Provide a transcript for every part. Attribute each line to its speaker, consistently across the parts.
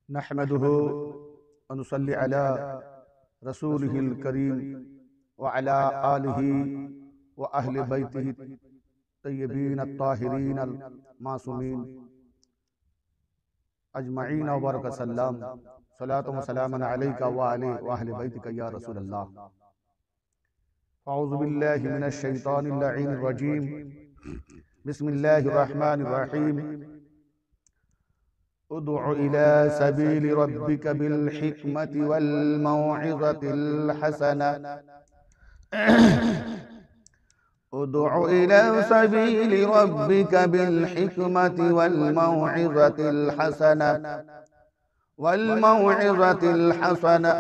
Speaker 1: नहमदुहु व नुसल्ली अला रसूलिहिल करीम व अला आलिहि व अहले बैतिहि तय्यबीन अत्ताहिरीन अल मासूमीन अजमईन व बरक सल्लम सलातु व सलामन अलैका व अला व अहले बैतिका या रसूल अल्लाह। अऊज़ु बिल्लाहि मिनश शैतानिर लईनिर रजीम। बिस्मिल्लाहिर रहमानिर रहीम। उदउ इला सबीलि रब्बिका बिल हिकमति वल मौइज़तिल हसना। उदउ इला सबीलि रब्बिका बिल हिकमति वल मौइज़तिल हसना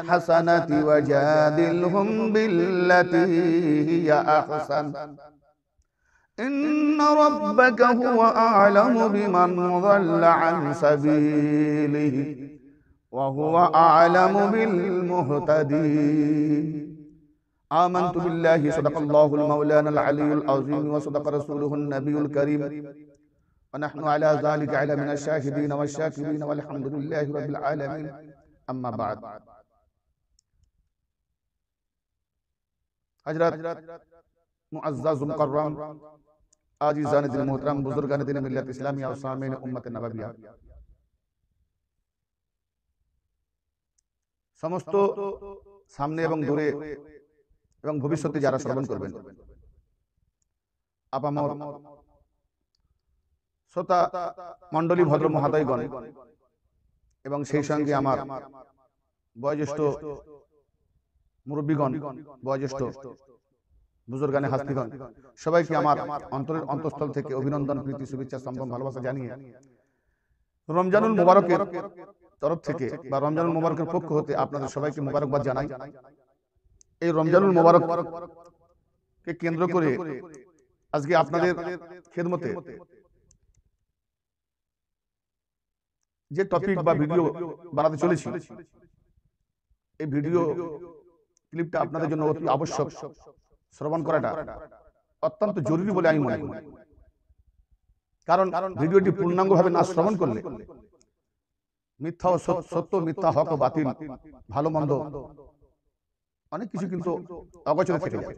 Speaker 1: हसनति वजादिलहुम बिल्लती हिया अहसन। इन्न रब्बका हुवा अअलमु बिमन ज़ल्ल अन सबीलिहि व हुवा अअलमु बिल मुहतदीन। आमन्तु बिल्लाहि सदक़ल्लाहुल मौलानाल अलीयुल अज़ीम व सदक़ रसूलुहुन नबियुल करीम व नहनु अला ज़ालिका मिनश शाहिदीन वश शाकिरीन वल्हम्दुलिल्लाहि रब्बिल आलमीन। अम्मा बाद। हज़रत मुअज़्ज़ज़ मुकर्रम आजीज़ान दिल मोहतरम बुजुर्गान दिन मिल्लत इस्लामिया और सामीन उम्मत नबविया, समस्त सामने एवं दूरे एवं भविष्यते যারা শ্রবণ করবেন, আপামর শ্রোতা মণ্ডলী ভদ্র মহোদয়গণ এবং সেই সঙ্গে আমার বয়োজ্যেষ্ঠ মুরব্বীগণ, বয়োজ্যেষ্ঠ বুজুর্গানে হাস্তিগণ, সবাইকে আমার অন্তরের অন্তঃস্থল থেকে অভিনন্দন, প্রীতি, শুভেচ্ছা, সম্মান, ভালোবাসা জানিয়ে রমজানুল মুবারকের তরফ থেকে বা রমজানুল মুবারকের পক্ষ হতে আপনাদের সবাইকে মুবারকবাদ জানাই। এই রমজানুল মুবারককে কেন্দ্র করে আজকে আপনাদের খেদমতে যে টপিক বা ভিডিও বানাতে চলেছি, এই ভিডিও ক্লিপটা আপনাদের জন্য অতি আবশ্যক, শ্রবণ করাটা অত্যন্ত জরুরি বলে আমি মনে করি। কারণ ভিডিওটি পূর্ণাঙ্গভাবে না শ্রবণ করলে মিথ্যা ও সত্য, মিথ্যা, হক ও বাতিল, ভালো মন্দ অনেক কিছু কিন্তু অগোচরে থেকে যাবে,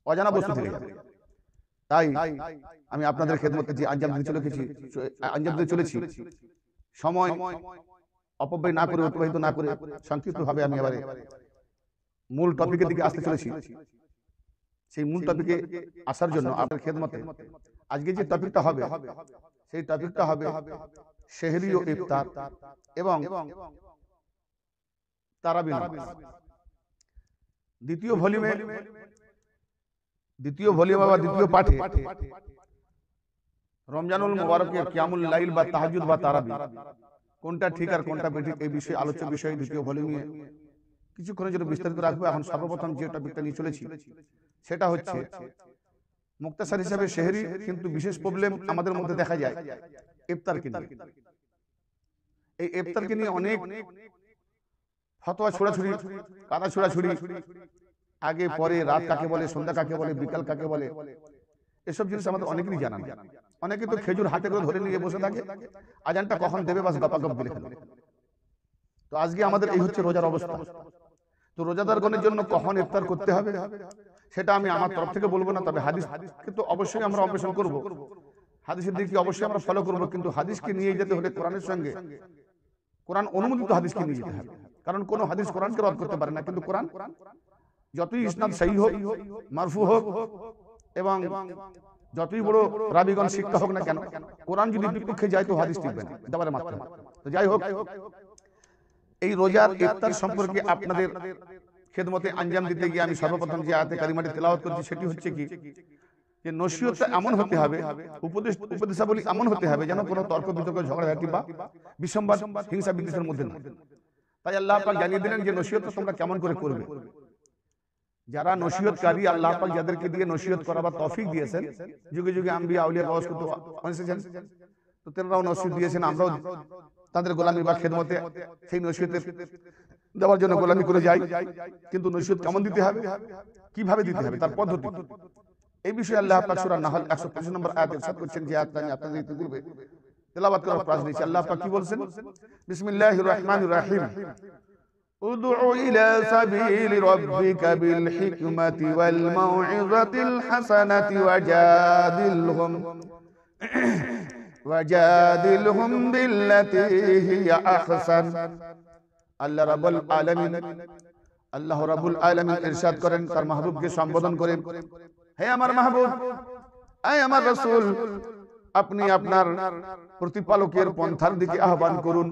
Speaker 1: অজানা বস্তু থেকে যাবে। তাই আমি আপনাদের খেদমতে যে আঞ্জাম দিতে চলেছি, সময় অপব্যয় না করে, অতিবাহিত না করে সংক্ষিপ্তভাবে আমি এবারে মূল টপিকের দিকে আসতে চলেছি। সেই মূল টপিকে আসার জন্য আপনার খেদমতে আজকে যে টপিকটা হবে, সেই টপিকটা হবে সেহরি ও ইফতার এবং তারাবি নামাজ। দ্বিতীয় ভলিউমে বা দ্বিতীয় পাঠে রমজানুল মুবারকের কিয়ামুল লাইল বা তাহাজ্জুদ বা তারাবি কোনটা ঠিক আর কোনটা বেঠিক, এই বিষয়ে আলোচ্য বিষয় দ্বিতীয় ভলিউমে কিছুক্ষণের জন্য বিস্তারিত রাখবো। এখন সর্বপ্রথম যে টপিকটা নিয়ে চলেছি সেটা হচ্ছে মুক্তাসার হিসাবে সেহরি, কিন্তু বিশেষ প্রবলেম আমাদের মধ্যে দেখা যায় ইফতারকে নিয়ে। এই ইফতারকে নিয়ে অনেক ফতোয়া ছোড়াছুড়ি, কাদা ছোড়াছুড়ি, আগে পরে, রাত কাকে বলে, সন্ধ্যা কাকে বলে, বিকাল কাকে বলে, এসব জিনিস আমাদের অনেকেরই জানা নেই। অনেকে তো খেজুর হাতে করে ধরে নিয়ে বসে থাকে, আজানটা কখন দেবে বাস গপাগপ বলে ফেলে। তো আজকে আমাদের এই হচ্ছে রোজার অবস্থা। তো রোজাদারগণের জন্য কখন ইফতার করতে হবে সেটা আমি আমার তরফ থেকে বলবো না, তবে হাদিসকে তো অবশ্যই আমরা অন্বেষণ করব, হাদিসের দিকে অবশ্যই আমরা ফলো করব, কিন্তু হাদিসকে নিয়ে যেতে হলে কোরআনের সঙ্গে, কোরআন অনুমোদিত হাদিসকে নিয়ে যেতে হবে। কারণ কোন হাদিস কোরআনকে রদ করতে পারে না, কিন্তু কোরআন যতই ইসনাদ সহিহ হোক, মারফু হোক এবং যতই বড় রাবিগণ শিক্ষা হোক না কেন, কোরআন যদি বিপক্ষে যায় তো হাদিস টিকবে না, একেবারে মাত্র। তো যাই হোক, এই রোজার ইফতার সম্পর্কে আপনাদের খেদমতে আঞ্জাম দিতে গিয়ে আমি সর্বপ্রথম যে আয়াতে কারিমাটি তেলাওয়াত করছি সেটি হচ্ছে কি, যে নসিহতটা এমন হতে হবে, উপদেশাবলী এমন হতে হবে যেন কোনো তর্ক বিতর্ক, ঝগড়াঝাটি বা বিসম্বাদ, হিংসা বিদ্বেষের মধ্যে না। তাই আল্লাহ পাক জানিয়ে দিলেন যে নসিহত তোমরা কেমন করে করবে। যারা নসিহতকারী, আল্লাহ পাক যাদেরকে দিয়ে নসিহত করাবার তৌফিক দিয়েছেন, যুগে যুগে আম্বিয়া আউলিয়া গাওস করতে এসেছেন, তো তেনারাও নসিহত দিয়েছেন, আমরাও তাদের গোলামি বা খেদমতে সেই নসিহতের দেওয়ার জন্য গোলামি করে যাই। কিন্তু নসিহত কেমন দিতে হবে, কিভাবে দিতে হবে, তার পদ্ধতি, এই বিষয়ে আল্লাহ পাক সূরা নাহল 125 নম্বর আয়াতে ইরশাদ করছেন, যে আয়াতটা আমি আপনাদের পূর্বে তেলাওয়াত করার প্রয়াস নিচ্ছি। আল্লাহ পাক কি বলছেন? বিসমিল্লাহির রহমানির রহিম, উদউ ইলা সাবিলি রাব্বিকা বিল হিকমাতি ওয়াল মাউইযাতিল হাসানাতি ওয়াজাদিলহুম বিল্লাতী হিয়া আহসান। আল্লাহ রাব্বুল আলামিন ইরশাদ করেন তার মাহবুবকে সম্বোধন করেন, হে আমার মাহবুব, হে আমার রাসূল, আপনি আপনার প্রতিপালকের পন্থার দিকে আহ্বান করুন,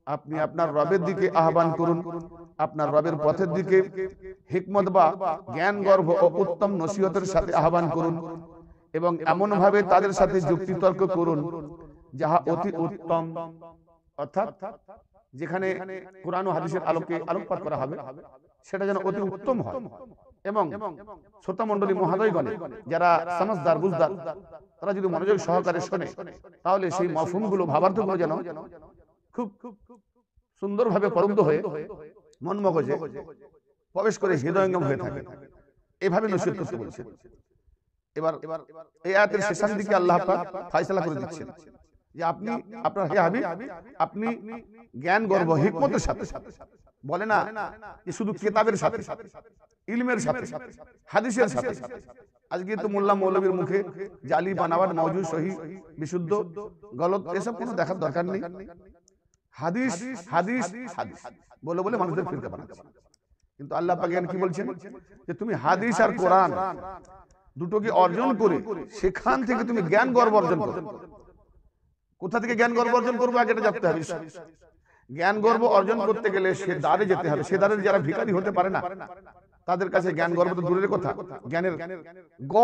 Speaker 1: আপনি আপনার রবের দিকে আহ্বান করুন, আপনার রবের পথের দিকে হিকমত বা জ্ঞান গর্ভ ও উত্তম নসিহতের সাথে আহ্বান করুন এবং এমন ভাবে তাদের সাথে যুক্তিতর্ক করুন যাহা অতি উত্তম, অর্থাৎ যেখানে কোরআন ও হাদিসের আলোকে আলোকপাত করা হবে সেটা যেন অতি উত্তম হয় এবং শ্রোতা মণ্ডলী মহোদয়গণ যারা সমঝদার বুঝদার তারা যদি মনোযোগ সহকারে শোনে তাহলে সেই মফহুমগুলো ভাবার্থগুলো যেন খুব সুন্দরভাবে পরোক্ত হয়ে মন মগজে প্রবেশ করে হৃদয়ঙ্গম হয়ে থাকে। এভাবে নসিহত করতে বলছেন। এবার এই আয়াতের শেষার দিকে আল্লাহ পাক ফয়সালা করে দিচ্ছেন যে আপনি আপনার হে হাবিব, আপনি জ্ঞান গর্ভ হিকমতের সাথে, বলে না যে শুধু কিতাবের সাথে, ইলমের সাথে, হাদিসের সাথে। আজকে তো মোল্লা মৌলবীর মুখে জালি বানাওয়াট মওজু সহি বিশুদ্ধ গলত এসব কোনো দেখার দরকার নেই। হাদিস হাদিস হাদিস বলে বলে মানুষদের ফিরতে বানাচ্ছে। কিন্তু আল্লাহ পাক কি বলছেন যে তুমি হাদিস আর কোরআন দুটোকে অর্জন করে সেখান থেকে তুমি জ্ঞান গর্ব অর্জন করো। কোথা থেকে জ্ঞান গর্ব অর্জন করবো আগে এটা জানতে হবে। জ্ঞান গর্ব অর্জন করতে গেলে সে দ্বারে যেতে হবে। সে দ্বারে যারা ভিখারি হতে পারে না তাদের কাছে জ্ঞান গর্ব তো দূরের কথা, জ্ঞানের গ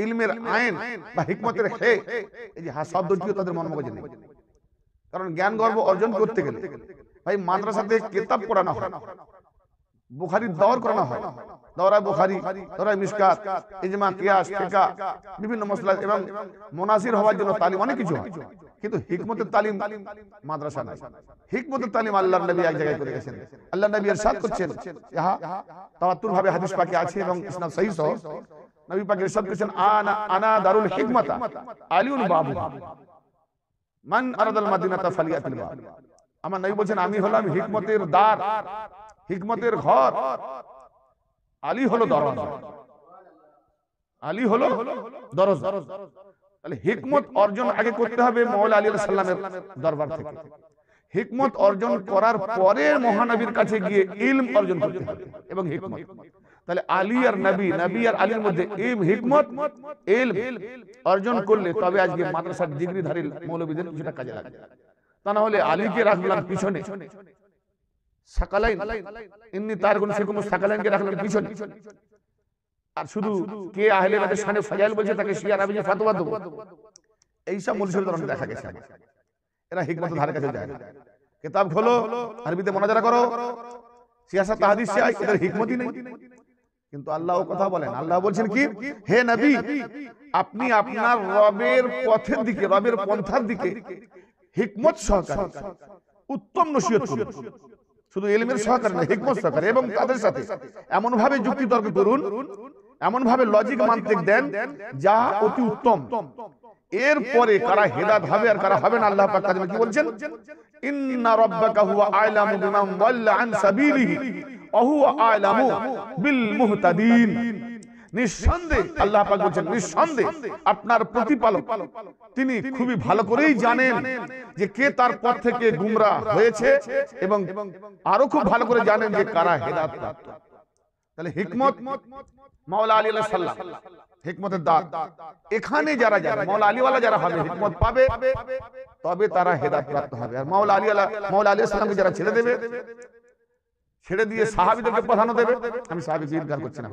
Speaker 1: ইলমের আইন বা হিকমতের হে এই যে শব্দটিও তাদের মন মগজে নেই। কারণ জ্ঞান গর্ব অর্জন করতে গেলে ভাই মাদ্রাসাতে কিতাব পড়ানো হয়, বুখারীর দওর করানো হয়, দওরা বুখারী, দওরা মিশকাত, ইজমা, কিয়াস, ফিকহ, বিভিন্ন মাসলা এবং মুনাসির হওয়ার জন্য তালিম অনেক কিছু হয়। কিন্তু হিকমতের তালিম মাদ্রাসা নাই। হিকমতের তালিম আল্লাহর নবী এক জায়গায় করে গেছেন। আল্লাহর নবী ইরশাদ করছেন, ইহা তাওয়াত্তুর ভাবে হাদিস পাকে আছে এবং ইসনাদ সহিহ সহ নবী পাক ইরশাদ করেছেন, আনা দারুল হিকমাতা আলিউন বাবু মান আরাদাল মাদিনাতা ফালিয়াতিল বাব। আমার নবী বলেন আমি হলাম হিকমতের দ্বার, হিকমতের ঘর, আলী হলো দরজা, আলী হলো দরজা। তাহলে হিকমত অর্জন আগে করতে হবে মাওলা আলী আলাইহিস সালামের দরবার থেকে। হিকমত অর্জন করার পরে মহানবীর কাছে গিয়ে ইলম অর্জন করতে হবে এবং হিকমত। তাহলে আলী আর নবী, নবী আর আলীর মধ্যে হিকমত ইলম অর্জন করলে তবে আজকে মাদ্রাসার ডিগ্রিধারী মৌলবীদের কিছুটা কাজে লাগবে। তা না হলে আলীকে রাখলাম পিছনে, সাকালাইন ইন্নী তারকুন ফিকুম সাকালাইনকে রাখলাম পিছনে, আর শুধু কে আহলে বাদের শানে ফাজাইল বলছে তাকে শিয়া রাবিজি ফতোয়া দেব, এই সব মুলসিদের অনেক দেখা গেছে। এরা হিকমতের ধারে কাছে যায় না। কিতাব খোলো, আরবিতে মুনাজারা করো, সিয়াসাত হাদিস চাই, এদের হিকমতই নেই। কিন্তু আল্লাহ কথা বলেন, আল্লাহ বলছেন কি, হে নবী আপনি আপনার রবের পথের দিকে, রবের পন্থার দিকে হিকমত সহকারে উত্তম নসিহত করুন। শুধু ইলমের সহকারে না, হিকমত সহকারে এবং তাদের সাথে এমন ভাবে যুক্তি তর্ক করুন, এমন ভাবে লজিক মান্তিক দেন যা অতি উত্তম। এরপরে কারা হেদায়েত হবে আর কারা হবে না আল্লাহ পাক তাদের কি বলছেন, ইন্না রাব্বাকা হুয়া আ'লামু বিমান দাল্লা আন সাবিলিহি ওয়া হুয়া আ'লামু বিল মুহতাদিন। নিঃসন্দেহে আল্লাহ পাক বলেন, নিঃসন্দেহে আপনার প্রতিপালক তিনি খুবই ভালো করেই জানেন যে কে তার পথ থেকে গুমরা হয়েছে এবং আরো খুব ভালো করে জানেন যে কারা হেদায়েত প্রাপ্ত। তাহলে হিকমত মাওলা আলী আলাইহিস সালাম হিকমতের দাত, এখানে যারা যারা মাওলা আলী ওয়ালা যারা হবে হিকমত পাবে তবে তারা হেদায়েত প্রাপ্ত হবে। আর মাওলা আলাইহিস সালামকে যারা ছেড়ে দেবে, ছেড়ে দিয়ে সাহাবীদেরকে প্রধান্য দেবে, আমি সাহাবীকে ইনকার করছি না,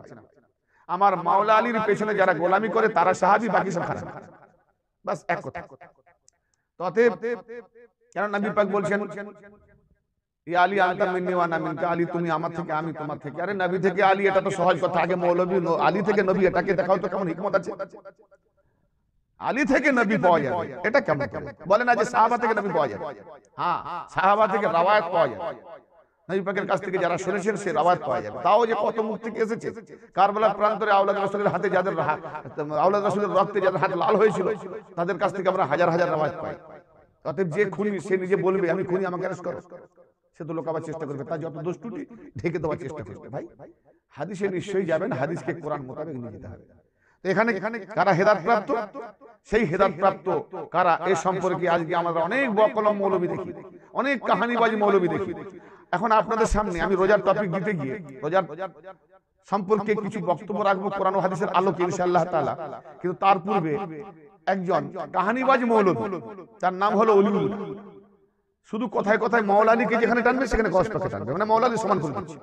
Speaker 1: আমার মাওলা আলীর পেছনে যারা গোলামি করে তারা সাহাবী, বাকি সব খারাপ। বাস এক কথা। ততএব কেন নবী পাক বলছেন ইয়া আলী আনতা মিন্নি ওয়া আনা মিনকা, আলী তুমি আমার থেকে আমি তোমার থেকে। আরে নবী থেকে আলী এটা তো সহজ কথা, আগে মৌলবী, আলী থেকে নবী এটাকে দেখাও তো কেমন হিকমত আছে। আলী থেকে নবী পাওয়া যাবে এটা কেমন করে বলে না যে সাহাবা থেকে নবী পাওয়া যাবে। হ্যাঁ সাহাবা থেকে রওয়ায়াত পাওয়া যাবে, নবী পাকের কাছ থেকে যারা শুনেছেন সে রাওয়ায়াত পাওয়া যাবে। তাও যে কত মুখ থেকে এসেছে, কারবালার প্রান্তরে আওলাদ রাসূলের হাতে যাদের আওলাদ রাসূলের রক্তে যাদের হাত লাল হয়েছিল তাদের কাছ থেকে আমরা হাজার হাজার রাওয়ায়াত পাই। অতএব যে খুনি সে নিজে বলবে আমি খুনি, আমাকে অ্যারেস্ট করো, সে তো লোকাবার চেষ্টা করবে, তার যত দোষ ত্রুটি ঢেকে দেওয়ার চেষ্টা করবে। ভাই হাদিসে নিশ্চয়ই যাবেন, হাদিসকে কোরআন মোতাবেক নিয়ে যেতে হবে। তো এখানে কারা হেদায়েত প্রাপ্ত, সেই হেদায়েত প্রাপ্ত কারা এই সম্পর্কে আজকে আমরা অনেক বকলম মৌলবী দেখি, অনেক কাহানিবাজি মৌলবী দেখি। এখন আপনাদের সামনে আমি রোজার টপিক দিতে গিয়ে রোজার সম্পর্কে কিছু বক্তব্য রাখবো কোরআন ও হাদিসের আলোকে ইনশাআল্লাহ তাআলা। কিন্তু তার পূর্বে একজন কাহানিবাজ মৌলবী, তার নাম হলো অলিউল, শুধু কথায় কথায় মাওলা আলীকে যেখানে টানবে সেখানে গসপাকে টানবে, মানে মাওলা আলী সমান করে দিচ্ছে।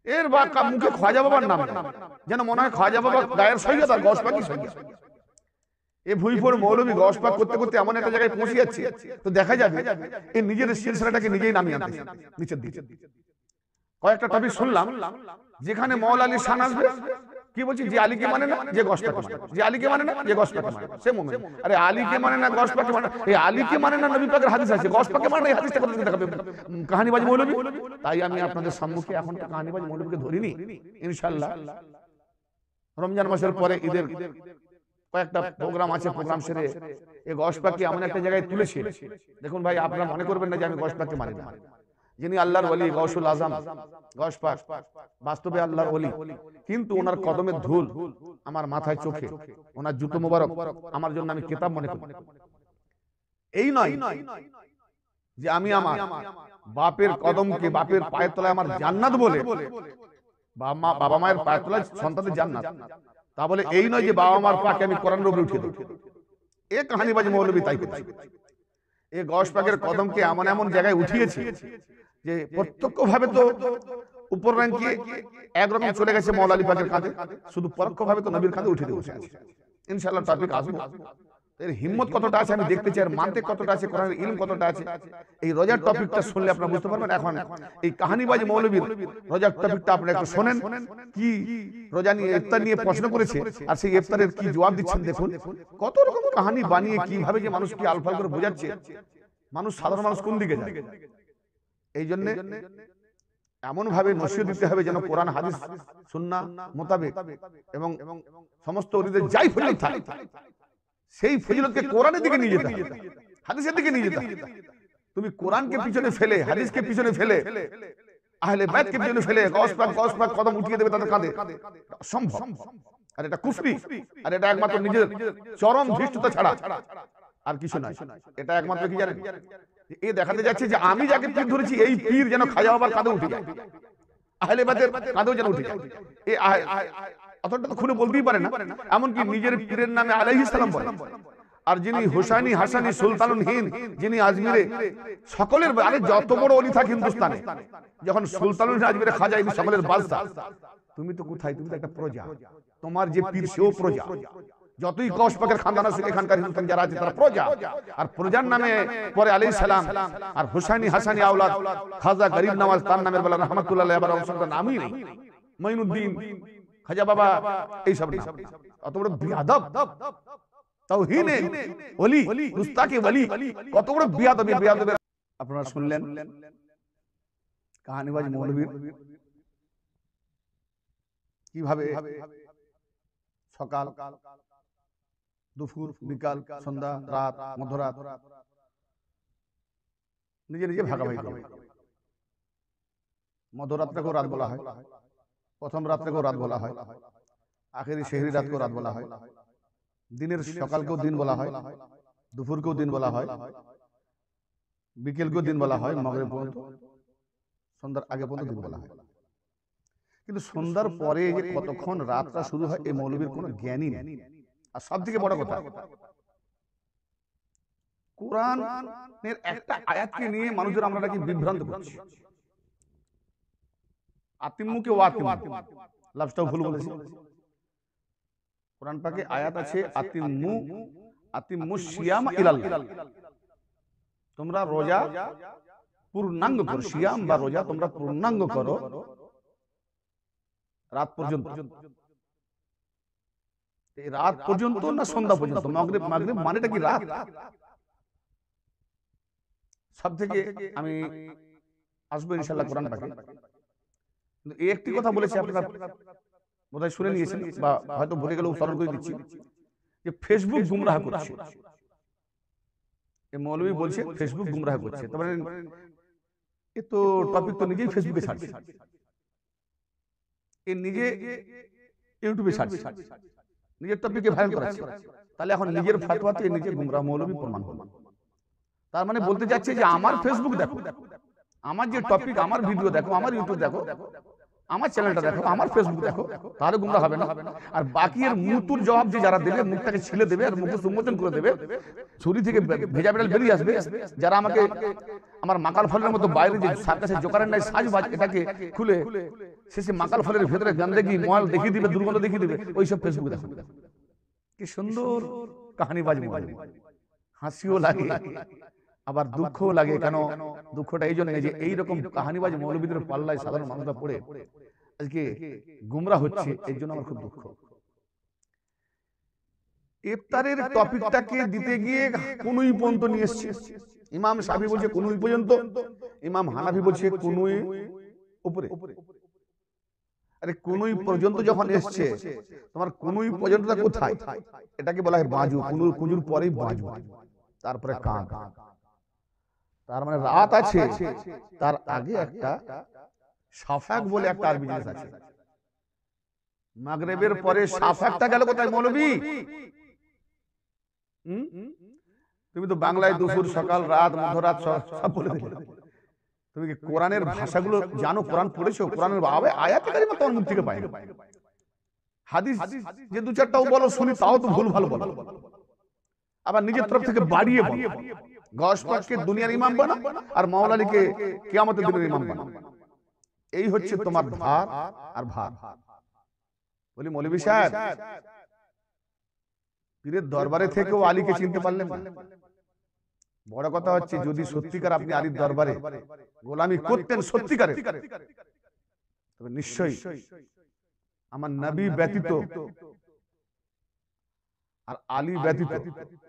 Speaker 1: এর বা মুখে খাজা বাবার নাম যেন মনে হয় খাজা বাবা গায়ের সৈয়দ আর গসপাকি সৈয়দ। এ ভুইফোর মৌলবী গসপাক করতে করতে এমন একটা জায়গায় পৌঁছে যাচ্ছে, তো দেখা যাবে এই নিজের সিলসিলাটাকে নিজেই নামিয়ে আনতেছে নিচের দিকে। কয়েকটা টপিক শুনলাম যেখানে মাওলা আলী শান আসবে, কি বলছি, যে আলীকে মানে না যে গসপাকে মানে, যে আলীকে মানে না যে গসপাকে মানে, সে মুমিন। আরে আলীকে মানে না গসপাকে মানে, এই আলীকে মানে না নবী পাকের হাদিস আছে, গসপাকে মানে এই হাদিসটা কোথা থেকে দেখাবে কাহানিবাজ মৌলবী। তাই আমি আপনাদের সম্মুখে এখন তো কাহানিবাজ মৌলবীকে ধরিনি, ইনশাআল্লাহ রমজান মাসের পরে ঈদের কয়েকটা প্রোগ্রাম আছে, প্রোগ্রাম সেরে এই গসপাকে এমন একটা জায়গায় তুলেছে। দেখুন ভাই, আপনারা মনে করবেন না যে আমি গসপাকে মানি না। যিনি আল্লাহর ওলি গৌসুল আজম গসপাক, বাস্তবে আল্লাহর ওলি, কিন্তু ওনার কদমের ধুল আমার মাথায় চোখে, ওনার জুতো মোবারক আমার জন্য আমি কিতাব মনে করি। এই নয় যে আমি আমার বাপের কদমকে, বাপের পায়ের তলায় আমার জান্নাত বলে, বাবা মায়ের পায়ের তলায় সন্তানের জান্নাত, তা বলে এই নয় যে বাবা মার পাকে আমি কোরআনের উপরে উঠিয়ে দেব। এ কাহানিবাজি মৌলবী তাই করছে। এই গসপাকের কদমকে এমন এমন জায়গায় উঠিয়েছে যে প্রত্যক্ষভাবে তো উপর র্যাঙ্কে একরকম চলে গেছে মাওলা আলী পাকের কাঁধে, শুধু পরোক্ষভাবে তো নবীর কাঁধে উঠে দিয়ে বসে আছে। ইনশাআল্লাহ টপিক আসবে, এর হিম্মত কতটা আছে আমি দেখতে চাই, আর মানতে কতটা আছে, কোরআনের ইলম কতটা আছে। এই রোজার টপিকটা শুনলে আপনারা বুঝতে পারবেন। এখন এই কাহানিবাজি মৌলবীর রোজার টপিকটা আপনারা একটু শোনেন, কি রোজা নিয়ে ইফতার নিয়ে প্রশ্ন করেছে আর সেই ইফতারের কি জবাব দিচ্ছেন। দেখুন কত রকম কাহানি বানিয়ে কিভাবে যে মানুষকে আলফাল করে বোঝাচ্ছে, মানুষ সাধারণ মানুষ কোন দিকে যায়। এই জন্য এমন ভাবে নসিহত দিতে হবে যেন কোরআন হাদিস সুন্নাহ মোতাবেক এবং সমস্ত ওলিদের যাই ফজিলত থাকে সেই ফজিলতকে কোরআনের দিকে নিয়ে যেতে হবে, হাদিসের দিকে নিয়ে যেতে হবে। তুমি কোরআনকে পিছনে ফেলে, হাদিসকে পিছনে ফেলে, আহলে বাইতকে পিছনে ফেলে গসপাক কদম উঠিয়ে দেবে তাদের কাঁধে, সম্ভব। আর এটা কুফরি, আর এটা একমাত্র নিজের চরম ধৃষ্টতা ছাড়া আর কিছু নয়। এটা একমাত্র কি জানেন, এ দেখাতে যাচ্ছে যে আমি যাকে পীর ধরেছি এই পীর যেন খাজা বাবার কাঁধে উঠে যায়, আহলে বাইতের কাঁধেও যেন উঠে যায়। এই অতটা তো খুলে বলতেই পারে না, এমনকি নিজের পীরের নামে আলাইহিস সালাম বলে। আর যিনি হুসাইনি হাসানি সুলতানুল হিন্দ, যিনি আজমিরে সকলের, আরে যত বড় ওলি থাকে হিন্দুস্তানে, যখন সুলতানুল হিন্দ আজমিরে খাজা ইনি সকলের বাদশা, তুমি তো কোথায়, তুমি তো একটা প্রজা, তোমার যে পীর সেও প্রজা। যতই গসপাকের খানদান আছে এখানকার হিন্দুস্তান যারা আছে তারা প্রজা, আর প্রজার নামে পরে আলাইহিস সালাম আর হুসাইনি হাসানি আওলাদ খাজা গরিব নওয়াজ তার নামের বেলা রহমাতুল্লাহ আলাইহি আবার অংশটা নামই নেই, মাইনুদ্দিন খাজা বাবা এইসব নাম। অত বড় বিয়াদব, তাওহীনে ওলি, মুস্তাকে ওলি, কত বড় বিয়াদবি। বিয়াদবের আপনারা শুনলেন কাহানিবাজ মৌলবীর কিভাবে সকাল দুপুর বিকাল সন্ধ্যা রাত মধ্যরাত নিজে নিজে ভাগাভাগি করে। মধ্যরাতটাকেও রাত বলা হয়, প্রথম রাতটাকেও রাত বলা হয়, আখেরি শেহরি রাতকেও রাত বলা হয়, দিনের সকালকেও দিন বলা হয়, দুপুরকেও দিন বলা হয়, বিকেলকেও দিন বলা হয়, মাগরিব পর্যন্ত সন্ধ্যার আগে পর্যন্ত দিন বলা হয়। কিন্তু সন্ধ্যার পরে যে কতক্ষণ রাতটা শুরু হয় এই মৌলবীর কোনো জ্ঞানই নেই। আর সব থেকে বড় কথা, কোরআনের একটা আয়াতকে নিয়ে মানুষের আমরা নাকি বিভ্রান্ত করছি। আতিম্মুকে ওয়াতিম্মু, লাফটাও ভুল বলেছি। কোরআন পাকে আয়াত আছে আতিম্মু সিয়াম ইলাল্লাহ, তোমরা রোজা পূর্ণাঙ্গ করো, সিয়াম বা রোজা তোমরা পূর্ণাঙ্গ করো রাত পর্যন্ত। এই রাত পর্যন্ত না সন্ধ্যা পর্যন্ত, মাগরিব মানেটা কি রাত। সব থেকে আমি আসবো ইনশাআল্লাহ কোরআন পাকে। কিন্তু এই একটি কথা বলেছি, আপনারা বোধহয় শুনে নিয়েছেন বা হয়তো ভুলে গেলেও স্মরণ করে দিচ্ছি, যে ফেসবুক গুমরাহ করছে। এই মৌলবী বলছে ফেসবুক গুমরাহ করছে, তার মানে এ তো টপিক তো নিজেই ফেসবুকে ছাড়ছে, এ নিজে ইউটিউবে ছাড়ছে, নিজের টপিকে ভাইরাল করাচ্ছে। তাহলে এখন নিজের ফাতওয়াতে নিজে গুমরাহ মৌলবী প্রমাণ হলো। তার মানে বলতে যাচ্ছে যে আমার ফেসবুক দেখো, আমার যে টপিক, আমার ভিডিও দেখো, আমার ইউটিউব দেখো, আমার চ্যানেলটা দেখো, আমার ফেসবুক দেখো, তাহলে গুমরাহ হবে না। আর বাকি এর মুতুর জবাব যে যারা দেবে, মুখটাকে ছিলে দেবে আর মুখে সুমোচন করে দেবে, ছুরি থেকে ভেজা বিড়াল বেরিয়ে আসবে, যারা আমাকে আমার মাকাল ফলের মতো বাইরে যে সার্কাসের জোকারের নাই সাজবাজ এটাকে খুলে শেষে মাকাল ফলের ভেতরে গান্দেগি ময়াল দেখিয়ে দিবে, দুর্গন্ধ দেখিয়ে দিবে, ওইসব ফেসবুক দেখো। কি সুন্দর কাহানিবাজ মৌলবী, হাসিও লাগে আবার দুঃখও লাগে। কেন দুঃখটা এই জন্য যে এইরকম কাহানিবাজ মৌলবীদের পাল্লায় সাধারণ মানুষরা পড়ে আজকে গুমরা হচ্ছে, এর জন্য আমার খুব দুঃখ। ইফতারের টপিকটাকে দিতে গিয়ে কোনুই পর্যন্ত নিয়ে এসছে। ইমাম শাফি বলছে কোনুই পর্যন্ত, ইমাম হানাফি বলছে কোনুই উপরে। আরে কোনুই পর্যন্ত যখন এসছে, তোমার কোনুই পর্যন্তটা কোথায়? এটাকে বলা হয় বাজু, কোনুর কুজুর পরেই বাজু, তারপরে কান। তার মানে রাত আছে, তার আগে একটা শাফাক বলে একটা আরবি জিনিস আছে। মাগরিবের পরে শাফাকটা গেল কোথায় মৌলবী? তুমি তো বাংলায় দুপুর, সকাল, রাত, মধ্যরাত সব বলে দিলে। তুমি কি কোরআনের ভাষাগুলো জানো? কোরআন পড়েছো? কোরআনের আয়াত কারিমা তোমার মুখ থেকে পায় না। হাদিস যে দু চারটাও বলো শুনি, তাও তো ভুল ভালো বলো, আবার নিজের তরফ থেকে বাড়িয়ে বলো। গস পাককে দুনিয়ার ইমাম বানা আর মাওলা আলীকে কিয়ামতের দিনের ইমাম বানা। এই হচ্ছে তোমার ধার আর ভার। বলি মৌলভী সাহেব, পীরের দরবারে থেকেও আলীকে চিনতে পারলেন না। বড় কথা হচ্ছে যদি সত্যিকার আপনি আলীর দরবারে গোলামি করতেন সত্যিকারে, তবে নিশ্চয়ই আমার নবী ব্যতীত আর আলী ব্যতীত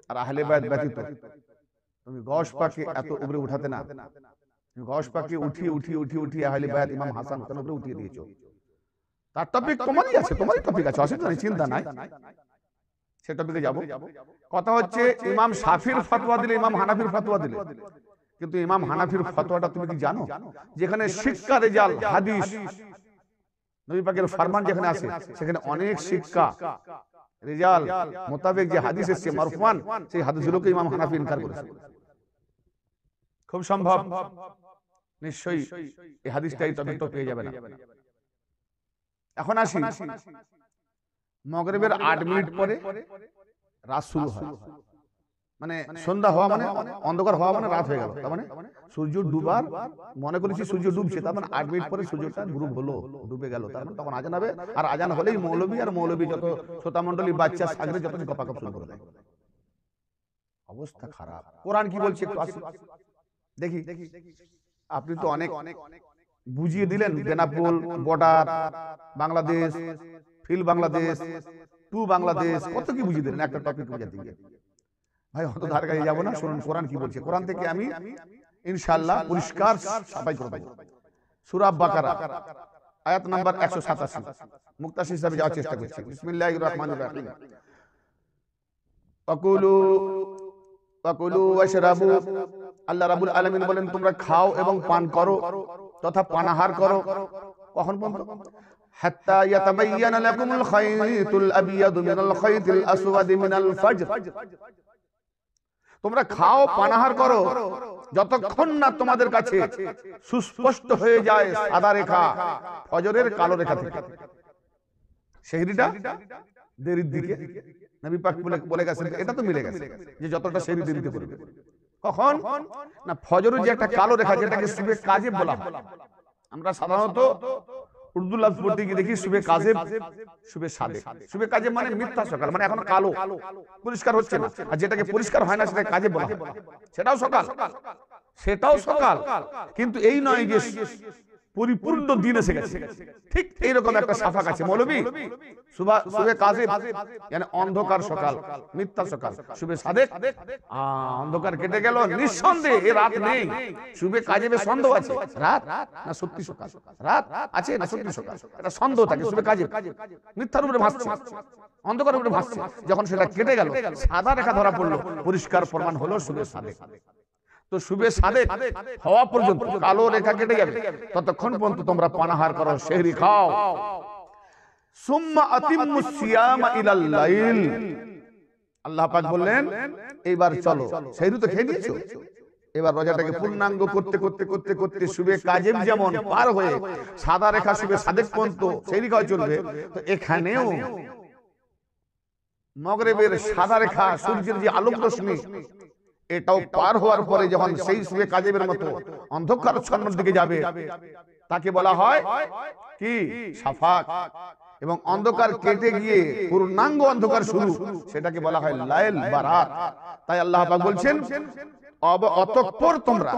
Speaker 1: আর আহলে বায়ত ব্যতীত তুমি গস পাকে এত উপরে উঠাতে না। তুমি গস পাকে উঠিয়ে আহলে বায়ত ইমাম হাসান হোসেন উপরে উঠিয়ে দিয়েছো। তার টপিক তোমারই আছে, তোমারই টপিক আছে, অসুবিধা নেই, চিন্তা নাই, সে টপিকে যাব। কথা হচ্ছে ইমাম শাফির ফতোয়া দিলে, ইমাম হানাফির ফতোয়া দিলে, কিন্তু ইমাম হানাফির ফতোয়াটা তুমি কি জানো? যেখানে শিক্ষা রেজাল হাদিস নবী পাকের ফরমান যেখানে আছে, সেখানে অনেক শিক্ষা রেজাল মোতাবেক যে হাদিস এসেছে মারফুআন, সেই হাদিসগুলোকে ইমাম হানাফি ইনকার করেছে। খুব সম্ভব নিশ্চয়ই এই হাদিসটাই টপিক তো পেয়ে যাবে না। এখন আসি, মাগরিবের 8 মিনিট পরে রাত শুরু হয়, মানে সন্ধ্যা হওয়া মানে অন্ধকার হওয়া মানে রাত হয়ে গেল। তার মানে সূর্য ডুবার মনে করেছি সূর্য ডুবছে, তার মানে 8 মিনিট পরে সূর্যটা গ্রুপ হলো, ডুবে গেল। তার মানে তখন আজান হবে, আর আজান হলেই মৌলবী আর মৌলবী যত শ্রোতা মণ্ডলী বাচ্চা সাগরে যত গপাগপ শুরু করে দেয়। অবস্থা খারাপ। কোরআন কি বলছে একটু আসি দেখি। আপনি তো অনেক বুঝিয়ে দিলেন, বেনাপোল, বর্ডার, বাংলাদেশ, ফিল বাংলাদেশ, টু বাংলাদেশ, কত কি বুঝিয়ে দিলেন একটা টপিক বুঝাতে গিয়ে। ভাই অত ধার কাছে যাবো না, শুনুন কোরআন কি বলছে। কোরআন থেকে আমি ইনশাআল্লাহ পরিষ্কার সাফাই করে দেব। সূরা বাকারা আয়াত নাম্বার 187, মুক্তাসির হিসাবে যাওয়ার চেষ্টা করছি। বিসমিল্লাহির রহমানির রহিম। ওয়াকুলু ওয়াশরাবু, আল্লাহ রাব্বুল আলামিন বলেন তোমরা খাও এবং পান করো তথা পানাহার করো। কখন পর্যন্ত? হাত্তা ইয়াতাবায়্যানা লাকুমুল খায়তুল আবিয়াদু মিনাল খায়তিল আসওয়াদি মিনাল ফাজর। তোমরা খাও পানাহার করো যতক্ষণ না তোমাদের কাছে সুস্পষ্ট হয়ে যায় সাদা রেখা ফজরের কালো রেখা থেকে। সেহরিটা দেরির দিকে নবী পাক বলে গেছেন, এটা তো মিলে গেছে যে যতটা সেহরি দেরিতে করবে। কখন না ফজরের যে একটা কালো রেখা, যেটাকে সুবে কাজেব বলা হয়। আমরা সাধারণত উর্দু লফজ পড়তে গিয়ে দেখি সুবে কাজেব, সুবে সাদেক। সুবে কাজেব মানে মিথ্যা সকাল, মানে এখন কালো, পরিষ্কার হচ্ছে না। আর যেটাকে পরিষ্কার হয় না সেটা কাজেব বলা হয়। সেটাও সকাল, সেটাও সকাল, কিন্তু এই নয় যে পরিপূর্ণ দিন এসে গেছে। ঠিক এইরকম একটা শাফাক আছে মৌলভী, শুবে কাযিব মানে অন্ধকার সকাল, মিথ্যা সকাল। শুবে সাদেক অন্ধকার কেটে গেল, নিঃসন্দেহে এ রাত নেই। শুবে কাযিবে সন্দেহ আছে, রাত না সত্যি সকাল, রাত আছে না সত্যি সকাল, এটা সন্দেহ থাকে। শুবে কাযিব মিথ্যার উপরে ভাসছে, অন্ধকারের উপরে ভাসছে। যখন সেটা কেটে গেল, সাদা রেখা ধরা পড়লো, পরিষ্কার প্রমাণ হলো শুবে সাদেক। তো শুবে সাদেক হওয়া পর্যন্ত, কালো রেখা কেটে যাবে ততক্ষণ পর্যন্ত তোমরা পানাহার করো, সেহরি খাও। সুম্মা আতিম্মুস সিয়ামা ইলাল লাইল, আল্লাহ পাক বললেন এইবার চলো, সেহরি তো খেয়ে নিয়েছো, এবার রোজাটাকে পূর্ণাঙ্গ করতে করতে করতে করতে শুবে কাযিব যেমন পার হয়ে সাদা রেখা শুবে সাদেক পর্যন্ত সেহরি খাওয়া চলবে, তো এখানেও মাগরিবের সাদা রেখা, সূর্যের যে আলোক রশ্মি, এটাও পার হওয়ার পরে যখন সেই শুবে কাযিবের মতো অন্ধকারচ্ছন্নের দিকে যাবে, তাকে বলা হয় কি শাফাক। এবং অন্ধকার কেটে গিয়ে পূর্ণাঙ্গ অন্ধকার শুরু, সেটাকে বলা হয় লাইল বা রাত। তাই আল্লাহ পাক বলছেন অতঃপর তোমরা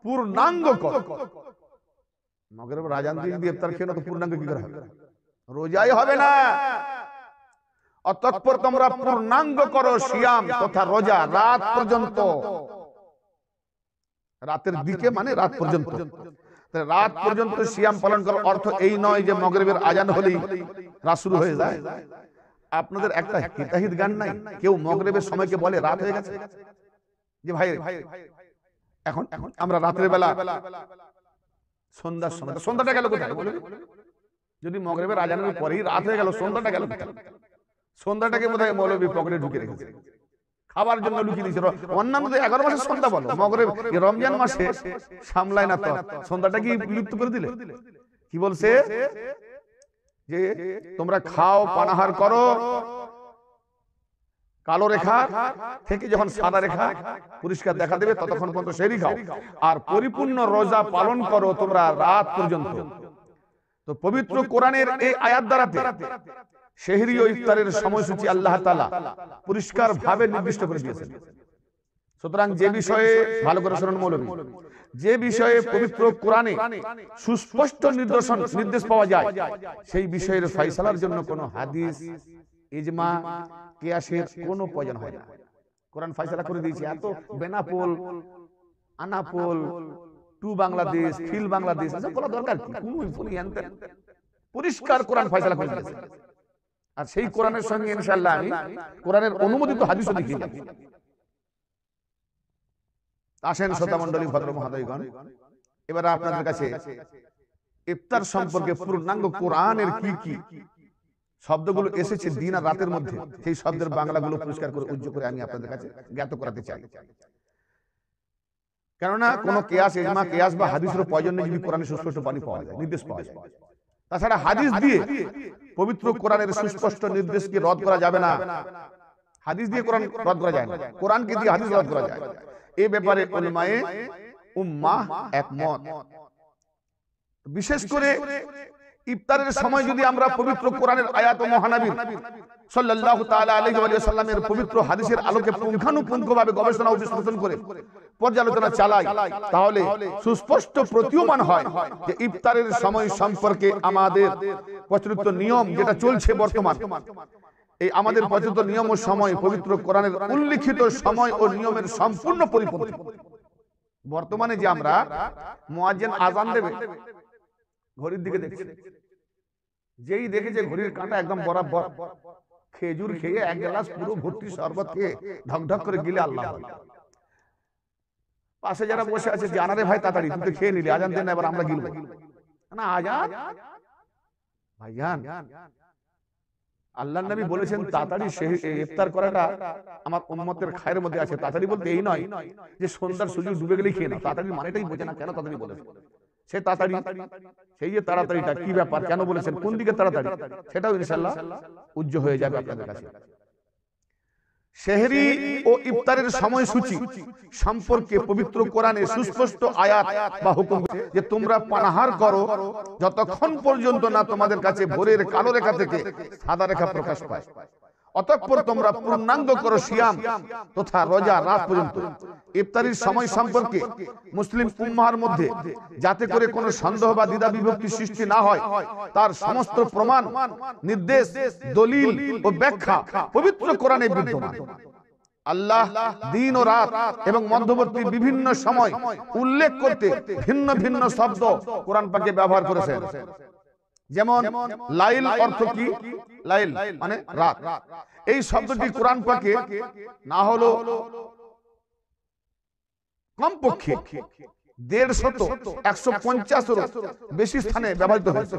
Speaker 1: পূর্ণাঙ্গ করো। মাগরিবের আযান দিয়ে যদি ইফতার খেয়ে না, তো পূর্ণাঙ্গ কি করে হবে? রোজাই হবে না। অতঃপর তোমরা পূর্ণাঙ্গ করো সিয়াম তথা রোজা রাত পর্যন্ত। রাতের দিকে মানে রাত পর্যন্ত, রাত পর্যন্ত সিয়াম পালন করার অর্থ এই নয় যে মাগরিবের আযান হলেই রাত শুরু হয়ে যায়। আপনাদের একটা হিতাহিত গান নাই? কেউ মাগরিবের সময়কে বলে রাত হয়ে গেছে, যে ভাই এখন আমরা রাতের বেলা সন্ধ্যার সময়, সন্ধ্যাটা গেল কোথায়? যদি মাগরিবের আযানের পরেই রাত হয়ে গেল, সন্ধ্যাটা গেল কোথায়? সন্ধ্যাটাকে বোধহয় মৌলবী পকেটে ঢুকে রেখেছে, খাবার জন্য লুকিয়ে দিয়েছে। অন্যান্য 11 মাসের সন্ধ্যা বলো, মাগরিব রমজান মাসে সামলায় না, তো সন্ধ্যাটা কি বিলুপ্ত করে দিলে? কি বলছে যে তোমরা খাও, পানাহার করো, কালো রেখা থেকে যখন সাদা রেখা পরিষ্কার দেখা দেবে ততক্ষণ পর্যন্ত সেহরি খাও, আর পরিপূর্ণ রোজা পালন করো তোমরা রাত পর্যন্ত। তো পবিত্র কোরআনের এই আয়াত দ্বারাতে সেহরি ও ইফতারের সময়সূচি আল্লাহ তাআলা পরিষ্কার ভাবে নির্দিষ্ট করে দিয়েছেন। সুতরাং যে বিষয়ে, ভালো করে শুনুন মৌলভী, যে বিষয়ে পবিত্র কোরআনে সুস্পষ্ট নির্দেশ পাওয়া যায়, সেই বিষয়ের ফয়সালার জন্য কোনো হাদিস, ইজমা, কিয়াসের কোনো প্রয়োজন হয় না। কোরআন ফয়সালা করে দিয়েছে। এত বেনাপোল, আনাপোল, টু বাংলাদেশ, খিল বাংলাদেশ এসব বলা দরকার কি? পরিষ্কার কোরআন ফয়সালা করে দিয়েছে। আর সেই কোরআনের সঙ্গে ইনশাআল্লাহ আমি কোরআনের অনুমোদিত হাদিসও দেখিয়ে দেব। আসেন শ্রোতা মণ্ডলী, ভদ্র মহোদয়গণ, এবার আপনাদের কাছে ইফতার সম্পর্কে পূর্ণাঙ্গ কোরআনের কি কি শব্দগুলো এসেছে দিন আর রাতের মধ্যে, সেই শব্দের বাংলাগুলো পরিষ্কার করে উজ্জ্বল করে আমি আপনাদের কাছে জ্ঞাত করাতে চাই। কেননা কোনো কিয়াস, ইজমা, কিয়াস বা হাদিসের প্রয়োজন নেই যদি কোরআনে সুস্পষ্ট বাণী পাওয়া যায়, নির্দেশ পাওয়া যায়। তাছাড়া হাদিস দিয়ে পবিত্র কোরআনের সুস্পষ্ট নির্দেশকে রদ করা যাবে না। হাদিস দিয়ে কোরআন রদ করা যায় না, কোরআনকে দিয়ে হাদিস রদ করা যায়। এই ব্যাপারে উলামায়ে উম্মাহ একমত। বিশেষ করে ইফতারের সময় যদি আমরা পবিত্র কোরআনের আয়াত ও মহানবী সাল্লাল্লাহু তাআলা আলাইহি ওয়া সাল্লামের পবিত্র হাদিসের আলোকে পুঙ্খানুপুঙ্খভাবে গবেষণা ও বিশ্লেষণ করে পর্যালোচনা চালাই, তাহলে সুস্পষ্ট প্রতীয়মান হয় যে ইফতারের সময় সম্পর্কে আমাদের প্রচলিত নিয়ম যেটা চলছে বর্তমান, এই আমাদের প্রচলিত নিয়ম ও সময় পবিত্র কোরআনের উল্লিখিত সময় ও নিয়মের সম্পূর্ণ পরিপন্থী। বর্তমানে যে আমরা মুয়াজ্জিন আযান দেবে, ঘড়ির দিকে দেখছি, যেই দেখেছে ঘড়ির কাঁটা একদম বরাবর, খেজুর খেয়ে এক গ্লাস পুরো ভর্তি শরবত খেয়ে ঢকঢক করে গিলে আল্লাহ, পাশে যারা বসে আছে জানারে ভাই তাড়াতাড়ি তুই তো খেয়ে নিলি, আজান দেন এবার আমরা গিলবো না। আজান ভাইজান, আল্লাহর নবী বলেছেন তাড়াতাড়ি ইফতার করাটা আমার উম্মতের খায়ের মধ্যে আছে। তাড়াতাড়ি বলতে এই নয় যে সন্ধ্যার সূর্য ডুবে গেলেই খেয়ে নাও, তাড়াতাড়ি মানেটাই বোঝে না। কেন তাড়াতাড়ি বলেছে? সে তাড়াতাড়ি, সেই যে তাড়াতাড়িটা কি ব্যাপার, কেন বলেছেন, কোন দিকে তাড়াতাড়ি, সেটাও ইনশাআল্লাহ উজ্জ্বল হয়ে যাবে আপনাদের কাছে। সেহরি ও ইফতারের সময়সূচি সম্পর্কে পবিত্র কোরআনে সুস্পষ্ট আয়াত বা হুকুম যে তোমরা পানাহার করো যতক্ষণ পর্যন্ত না তোমাদের কাছে ভোরের কালো রেখা থেকে সাদা রেখা প্রকাশ পায়, অতঃপর তোমরা পূর্ণাঙ্গ করো সিয়াম তথা রোজা রাত পর্যন্ত। ইফতারির সময় সম্পর্কে মুসলিম উম্মাহর মধ্যে যাতে করে কোনো সন্দেহ বা দ্বিধা বিভক্তি সৃষ্টি না হয় তার সমস্ত প্রমাণ, নির্দেশ, দলিল ও ব্যাখ্যা পবিত্র কোরআনে বিদ্যমান। আল্লাহ দিন ও রাত এবং মধ্যবর্তী বিভিন্ন সময় উল্লেখ করতে ভিন্ন ভিন্ন শব্দ কোরআন পাকে ব্যবহার করেছেন। যেমন লাইল অর্থ কি? লাইল মানে রাত। এই শব্দটি কোরআন পাকে না হলো কমপক্ষে 150-150 বেশি স্থানে ব্যবহৃত হয়েছে।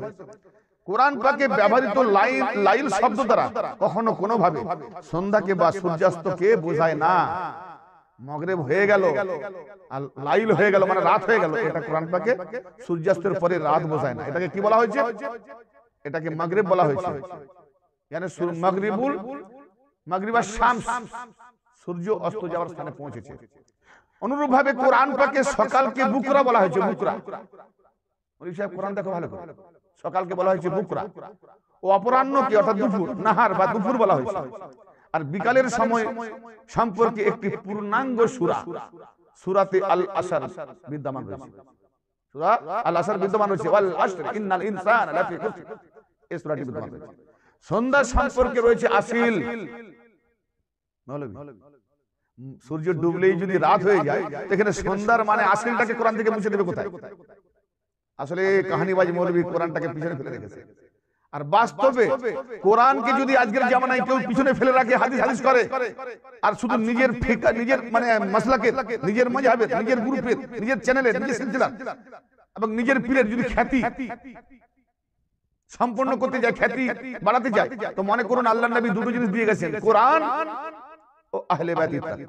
Speaker 1: কোরআন পাকে ব্যবহৃত লাইল শব্দ দ্বারা কখনো কোনোভাবে সন্ধ্যাকে বা সূর্যাস্তকে বোঝায় না। মাগরিব হয়ে গেল আর লাইল হয়ে গেল মানে রাত হয়ে গেল, এটা কোরআন পাকে সূর্যাস্তের পরে রাত বোঝায় না। এটাকে কি বলা হয়েছে? এটাকে মাগরিব বলা হয়েছে। মানে মাগরিবা শামস, সূর্য অস্ত যাওয়ার স্থানে পৌঁছেছে। অনুরূপ ভাবে কোরআন পাকে সকালকে বুকরা বলা হয়েছে। বুকরা, ওই সাহেব কোরআন দেখো ভালো করে, সকালকে বলা হয়েছে বুকরা। ও অপরাহ্নকে অর্থাৎ দুপুর, নাহার বা দুপুর বলা হয়েছে। আর বিকালের সময় সম্পর্কে একটি পূর্ণাঙ্গ সূরা, সূরাতে আল আসর বিদ্যমান রয়েছে। সূরা আল আসর বিদ্যমান রয়েছে। ওয়াল আসর ইন্নাল ইনসানা লাফি খুসর, এই সূরাটি বিদ্যমান রয়েছে। সন্ধ্যা সম্পর্কে রয়েছে আসিল। সূর্য ডুবলেই যদি রাত হয়ে যায়, এখানে সন্ধ্যার মানে আসিলটাকে কোরআন থেকে মুছে দেবে কোথায়? আসলে কাহিনীবাজ মৌলবী কোরআনটাকে পিছনে ফেলে রেখেছে। আর বাস্তবে কোরআনকে যদি আজকের জামানায় কেউ পিছনে ফেলে রাখে, হাদিস করে, আর শুধু নিজের ফিকা, নিজের মানে মাসলাকের, নিজের মাযহাবের, নিজের গ্রুপের, নিজের চ্যানেলের, নিজের সিলসিলা এবং নিজের পীরের যদি খ্যাতি সম্পূর্ণ করতে যায়, খ্যাতি বাড়াতে যায়, তো মনে করুন আল্লাহর নবী দুটো জিনিস দিয়ে গেছেন, কোরআন ও আহলে বাইত ইত্যাদি।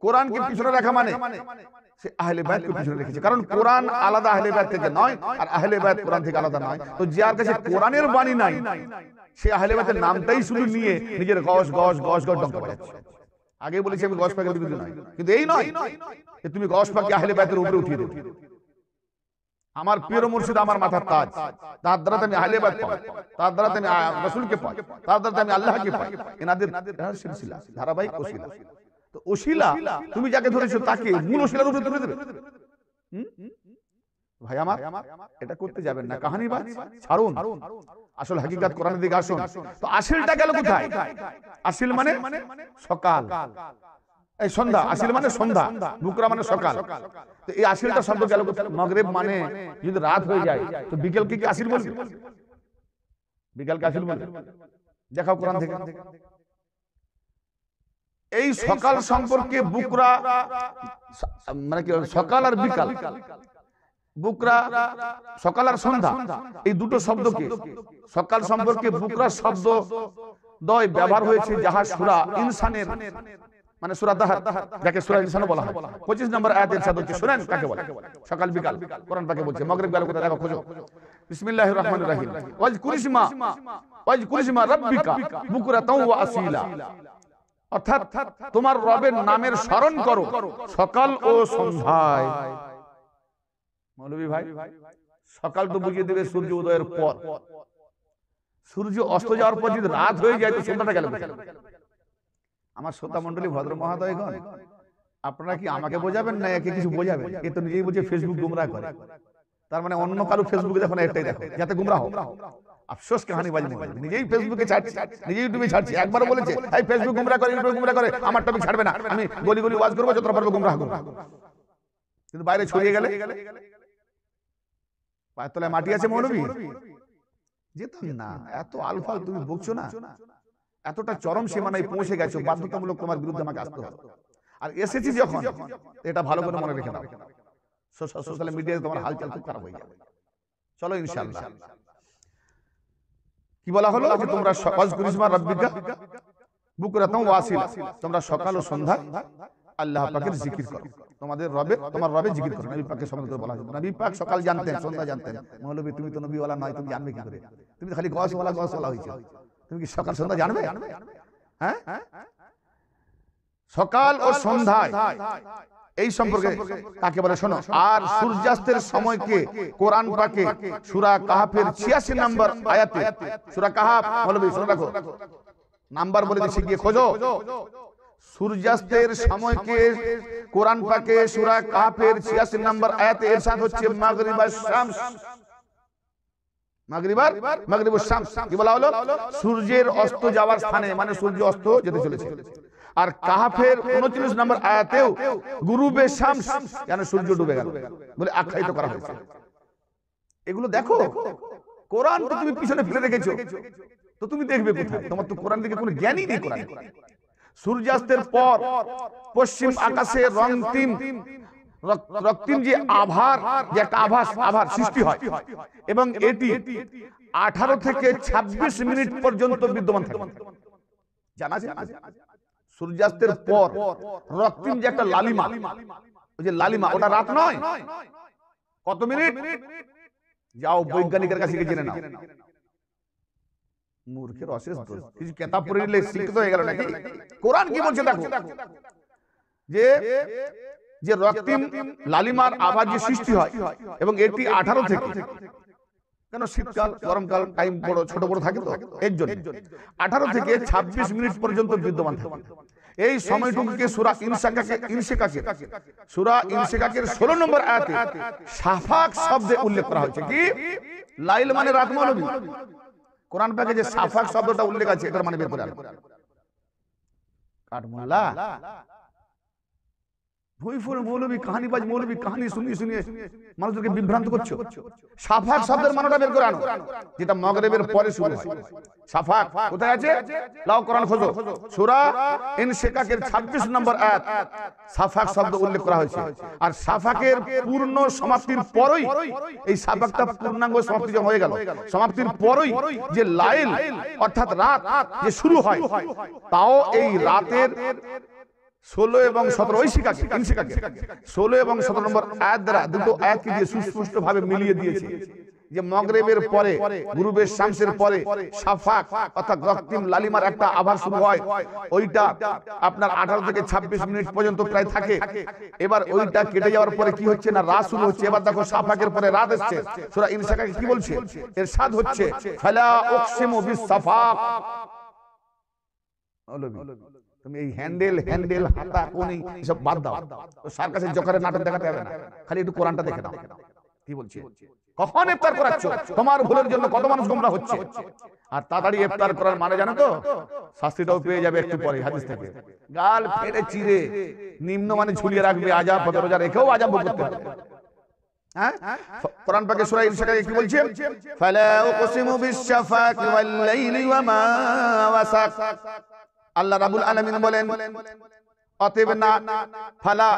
Speaker 1: কোরআনকে পিছনে রাখা মানে সে আহলে বাইতকে পিছনে রেখেছে, কারণ কোরআন আলাদা আহলে বাইত থেকে নয়, আর আহলে বাইত কোরআন থেকে আলাদা নয়। তো যার কাছে কোরআনের বাণী নাই, সে আহলে বাইতের নামটাই শুধু নিয়ে নিজের গস গস গস গস ডঙ্কা বাজাচ্ছে। আগে বলেছি আমি গস পাকের বিরুদ্ধে নয়, কিন্তু এই নয় যে তুমি গস পাককে আহলে বাইতের উপরে উঠিয়ে দেবে। আমার প্রিয় মুর্শিদ আমার মাথার তাজ, তার দ্বারা আমি আহলে বাইত পাই, তার দ্বারা আমি রাসূলকে পাই, তার দ্বারা আমি আল্লাহকে পাই। এনাদের সিলসিলা ধারাবাহিক ওসিলা। তো ওসিলা তুমি যাকে ধরেছো তাকে মূল ওসিলার উপরে তুলে দেবে। ভাই আমার, এটা করতে যাবেন না। কাহিনীবাজ ছাড়ুন, আসল হাকিকাত কোরআনের দিকে আসুন। তো আসিলটা গেল কোথায়? আসিল মানে সকাল, এই সন্ধ্যা। আসিল মানে সন্ধ্যা, বুকরা মানে সকাল। তো এই আসিলটা শব্দ গেল কোথায়? মাগরিব মানে যদি রাত হয়ে যায়, তো বিকেলকে কি আসিল বলবে? বিকেলকে আসিল বলবে? দেখাও কোরআন থেকে। এই সকাল সম্পর্কে বুকরা মানে কি সকাল আর বিকাল, বুকরা সকাল আর সন্ধ্যা, এই দুটো শব্দকে সকাল সম্পর্কে বুকরা শব্দ দয় ব্যবহার হয়েছে, যাহা সূরা ইনসানের মানে সূরা দাহর, যাকে সূরা ইনসান বলা হয়, 25 নম্বর আয়াতের সাথে হচ্ছে। শুনেন কাকে বলে সকাল বিকাল, কোরআন পাকে বলছে। মাগরিব গেল কোথায়? দেখো খোঁজো। বিসমিল্লাহির রহমানির রহিম। ওয়াজকুরিসমা রাব্বিকা বুকরাতাও ওয়া আসিলা, অর্থাৎ তোমার রবের নামের স্মরণ করো সকাল ও সন্ধ্যায়। মৌলভী ভাই, সকাল তো বুঝিয়ে দেবে সূর্য উদয়ের পর, সূর্য অস্ত যাওয়ার পর যদি রাত হয়ে যায় তো সন্ধ্যাটা গেল। আমার শ্রোতা মণ্ডলী, ভদ্র মহোদয়গণ, আপনারা কি আমাকে বোঝাবেন না একে কিছু বোঝাবেন? এ তো নিজেই বুঝে ফেসবুক গুমরাহ করে। তার মানে অন্য কারো ফেসবুকে দেখো না, এটাই দেখো যাতে গুমরাহ হোক। আফসোস কাহিনীবাজ নিজেই ফেসবুকে ছাড়ছে, নিজেই ইউটিউবে ছাড়ছে। একবার বলেছে এই ফেসবুক গুমরাহ করে, ইউটিউব গুমরাহ করে, আমার টপিক ছাড়বে না, আমি গলি গলি ওয়াজ করবো, যতটা পারবো গুমরাহ করবো। কিন্তু বাইরে ছড়িয়ে গেলে পায়ের তলায় মাটি আছে মৌলভী, যেতাম না। এত আলফাল তুমি বকছো না, এতটা চরম সীমানায় পৌঁছে গেছো, বাধ্যতামূলক তোমার বিরুদ্ধে আমাকে আসতে হবে। আর এসেছি যখন, এটা ভালো করে মনে রেখে দাও, সোশ্যাল মিডিয়ায় তোমার হালচাল খুব খারাপ হয়ে যাবে। চলো ইনশাআল্লাহ। কি বলা হলো? যে তোমরা ওয়াজকুরিসমা রাব্বিকা বুকরাতাও ওয়া আসিলা, তোমরা সকাল ও সন্ধ্যা আল্লাহ পাকের জিকির করো, তোমাদের রবের, তোমার রবের জিকির করো। নবী পাকের সম্বন্ধে বলা হয়েছে, নবী পাক সকাল জানতেন, সন্ধ্যা জানতেন। মৌলভী তুমি তো নবীওয়ালা নয়, তুমি জানবে কি করে? তুমি তো খালি গসওয়ালা হয়েছে, তুমি কি সকাল সন্ধ্যা জানবে? হ্যাঁ, সকাল ও সন্ধ্যায় এই সম্পর্কে কাকে বলে শোনো। আর সূর্যাস্তের সময়কে কোরআন পাকে সূরা কাহাফের 86 নম্বর আয়াতে, সূরা কাহাফ মৌলভী শুনে রাখো, নাম্বার বলে দিচ্ছি, গিয়ে খোঁজো। সূর্যাস্তের সময়কে কোরআন পাকে সূরা কাহফের 86 নম্বর আয়াতে ইরশাদ হচ্ছে মাগরিবাশ শামস। মাগরিবুশ শামস কি বলা হলো? সূর্যের অস্ত যাওয়ার স্থানে, মানে সূর্য অস্ত যেতে চলেছে। আর কাহফের 29 নম্বর আয়াতেও গুরুবে শামস, মানে সূর্য ডুবে গেল বলে আখ্যায়িত করা হয়েছে। এগুলো দেখো, কোরআন তো তুমি পিছনে ফেলে রেখেছো, তো তুমি দেখবে কোথায়? তোমার তো কোরআন দিকে কোনো জ্ঞানই নেই। কোরআন সূর্যাস্তের পর পশ্চিম আকাশে রক্তিম যে আভার, যে একটা আভার সৃষ্টি হয়, এবং এটি 18 থেকে 26 মিনিট পর্যন্ত বিদ্যমান থাকে। জানা আছে? সূর্যাস্তের পর রক্তিম যে একটা লালিমা, ওই যে লালিমা, ওটা রাত নয়। কত মিনিট? যাও বৈজ্ঞানিকের কাছে গিয়ে জেনে নাও। মূর্খের অশেষ দোষ, কিছু কিতাব পড়ে নিলে শিক্ষিত হয়ে গেল নাকি? কোরআন কি বলছে দেখো, যে রক্তিম লালিমার আভার যে সৃষ্টি হয়, এবং এটি 18 থেকে, কেন শীতকাল গরমকাল টাইম বড় ছোট বড় থাকে, তো এর জন্য 18 থেকে 26 মিনিট পর্যন্ত বিদ্যমান থাকে। এই সময়টুকুকে সূরা ইনশিকাকের 16 নম্বর আয়াতে শাফাক শব্দে উল্লেখ করা হয়েছে। কি? লাইল মানে রাত মৌলবী। কোরআন পাকে যে শাফাক শব্দটা উল্লেখ আছে, এটার মানে বের করে আনো। কাঠমোল্লা ভুইফুল মৌলবী, কাহানিবাজ মৌলবী, কাহিনী শুনিয়ে মানুষদেরকে বিভ্রান্ত করছো। শাফাক শব্দের মানেটা বের করে আনো, যেটা মাগরিবের পরে শুরু হয়। শাফাক কোথায় আছে? লাও কোরআন খোঁজো, সূরা ইনশিকাকের 26 নম্বর আয়াত শাফাক শব্দ উল্লেখ করা হয়েছে। আর শাফাকের পূর্ণ সমাপ্তির পরেই, এই শাফাকটা পূর্ণাঙ্গ সমাপ্তি যখন হয়ে গেল, সমাপ্তির পরেই যে লাইল অর্থাৎ রাত যে শুরু হয়, তাও এই রাতের 16 এবং 17 ইনশিকাকে 16 এবং 17 নম্বর আয়াত দ্বারা, দুটো আয়াতকে দিয়ে সুস্পষ্ট ভাবে মিলিয়ে দিয়েছে যে মাগরিবের পরে, গুরুবের শামসের পরে শাফাক অর্থাৎ রক্তিম লালিমার একটা আভার শুরু হয়। ওইটা আপনার 18 থেকে 26 মিনিট পর্যন্ত প্রায় থাকে। এবার ওইটা কেটে যাওয়ার পরে কি হচ্ছে না, রাত শুরু হচ্ছে। এবার দেখো শাফাকের পরে রাত আসছে। সূরা ইনশিকাকে কি বলছে? ইরশাদ হচ্ছে ফালা উকসিমু বিস শাফাক। তুমি এই হ্যান্ডেল হাতা কোনি সব বাদ দাও, তো সার্কাসের জোকারের নাটক দেখাতে হবে না, খালি একটু কোরআনটা দেখে নাও। কি বলছে? কখন ইফতার করাচ্ছ? তোমার ভুলের জন্য কত মানুষ গোমরা হচ্ছে। আর তাড়াতাড়ি ইফতার করার মানে জানো তো? শাস্তিটাও পেয়ে যাবে একটু পরে হাদিস থেকে। গাল ফেলে চিরে নিম্ন মানে ঝুলিয়ে রাখবে, আযাব হবে, রোজা রেখেও আযাব ভোগ করতে হবে। হ্যাঁ, কোরআন পাকে সূরা ইনশিকাকে কি বলছে? ফালা উকসিমু বিশ শাফাকি ওয়াল লাইলি ওয়া মা ওয়াসাক। আল্লাহ রাব্বুল আলামিন বলেন অতএব না, ফালা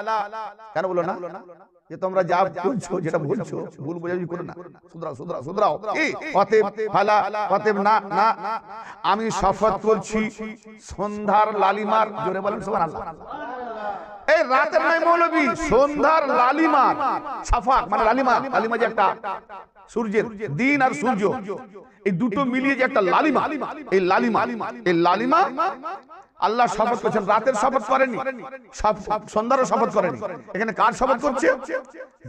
Speaker 1: কেন বলো না? যে তোমরা যা বলছো, যেটা বলছো ভুল বোঝাবুঝি করো না, শুধরাও। কি? অতএব ফালা, অতএব না, আমি শপথ করছি সন্ধ্যার লালিমার, জোরে বলেন সুবহানাল্লাহ। এই রাতের নয় মৌলবী, সন্ধ্যার লালিমার। শাফাক মানে লালিমা যে একটা সূর্যের, দিন আর সূর্য এই দুটো মিলিয়ে যে একটা লালিমা, এই লালিমা আল্লাহ শপথ করছেন। রাতের শপথ করেনি, সন্ধ্যারও শপথ করেনি। এখানে কার শপথ করছে?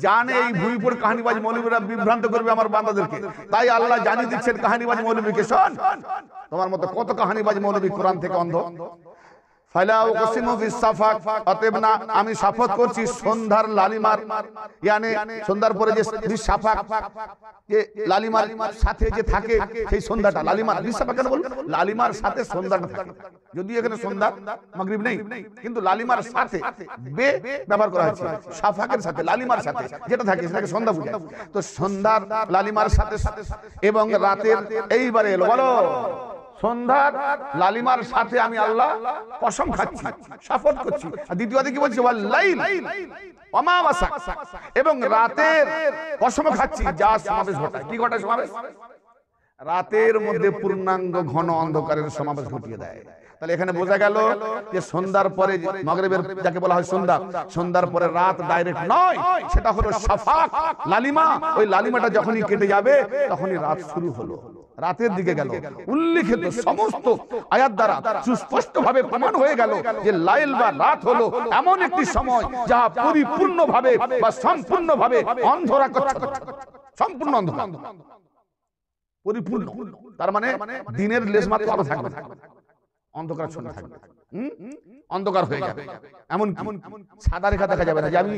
Speaker 1: জানে এই ভুইপুর কাহিনীবাজ মৌলবীরা বিভ্রান্ত করবে আমার বান্দাদেরকে, তাই আল্লাহ জানিয়ে দিচ্ছেন কাহিনীবাজ মৌলবীকে, শোন, তোমার মতো কত কাহিনীবাজ মৌলবী কোরআন থেকে অন্ধ। ফালা উকসিমু বিস শাফাক, অতএব না, আমি শপথ করছি সন্ধ্যার লালিমার, মানে সন্ধ্যার পরে যে বিশ শাফাক, যে লালিমার সাথে যে থাকে সেই সন্ধ্যাটা, লালিমার বিশ শাফাক কেন বল? লালিমার সাথে সন্ধ্যাটা থাকে। যদি এখানে সন্ধ্যা মাগরিব নেই, কিন্তু লালিমার সাথে বে ব্যবহার করা হয়েছে, শাফাকের সাথে লালিমার সাথে যেটা থাকে সেটাকে সন্ধ্যা বোঝায়। তো সন্ধ্যার লালিমার সাথে এবং রাতের, এইবারে এলো বলো, সন্ধ্যার লালিমার সাথে আমি আল্লাহ কসম খাচ্ছি, শপথ করছি। আর দ্বিতীয়তে কি বলছে? ওয়াল লাইল ওয়া মা ওয়াসাক, এবং রাতের কসম খাচ্ছি যা সমাবেশ ঘটায়। কি ঘটায় সমাবেশ? রাতের মধ্যে পূর্ণাঙ্গ ঘন অন্ধকারের সমাবেশ ঘটিয়ে দেয়। তাহলে এখানে বোঝা গেল যে সন্ধ্যার পরে, মাগরিবের যাকে বলা হয় সন্ধ্যা, সন্ধ্যার পরে রাত ডাইরেক্ট নয়, সেটা হলো শাফাক, লালিমা। ওই লালিমাটা যখনই কেটে যাবে তখনই রাত শুরু হলো, রাতের দিকে গেল। উল্লিখিত সমস্ত আয়াত দ্বারা সুস্পষ্ট ভাবে প্রমাণ হয়ে গেল যে লাইল বা রাত হলো এমন একটি সময় যা পরিপূর্ণভাবে বা সম্পূর্ণভাবে অন্ধকার, সম্পূর্ণ অন্ধকার, পরিপূর্ণ। তার মানে দিনের লেশ মাত্র আলো থাকবে না, অন্ধকারাচ্ছন্ন থাকবে, অন্ধকার হয়ে যাবে। এমন সাদা রেখা দেখা যাবে না। যে আমি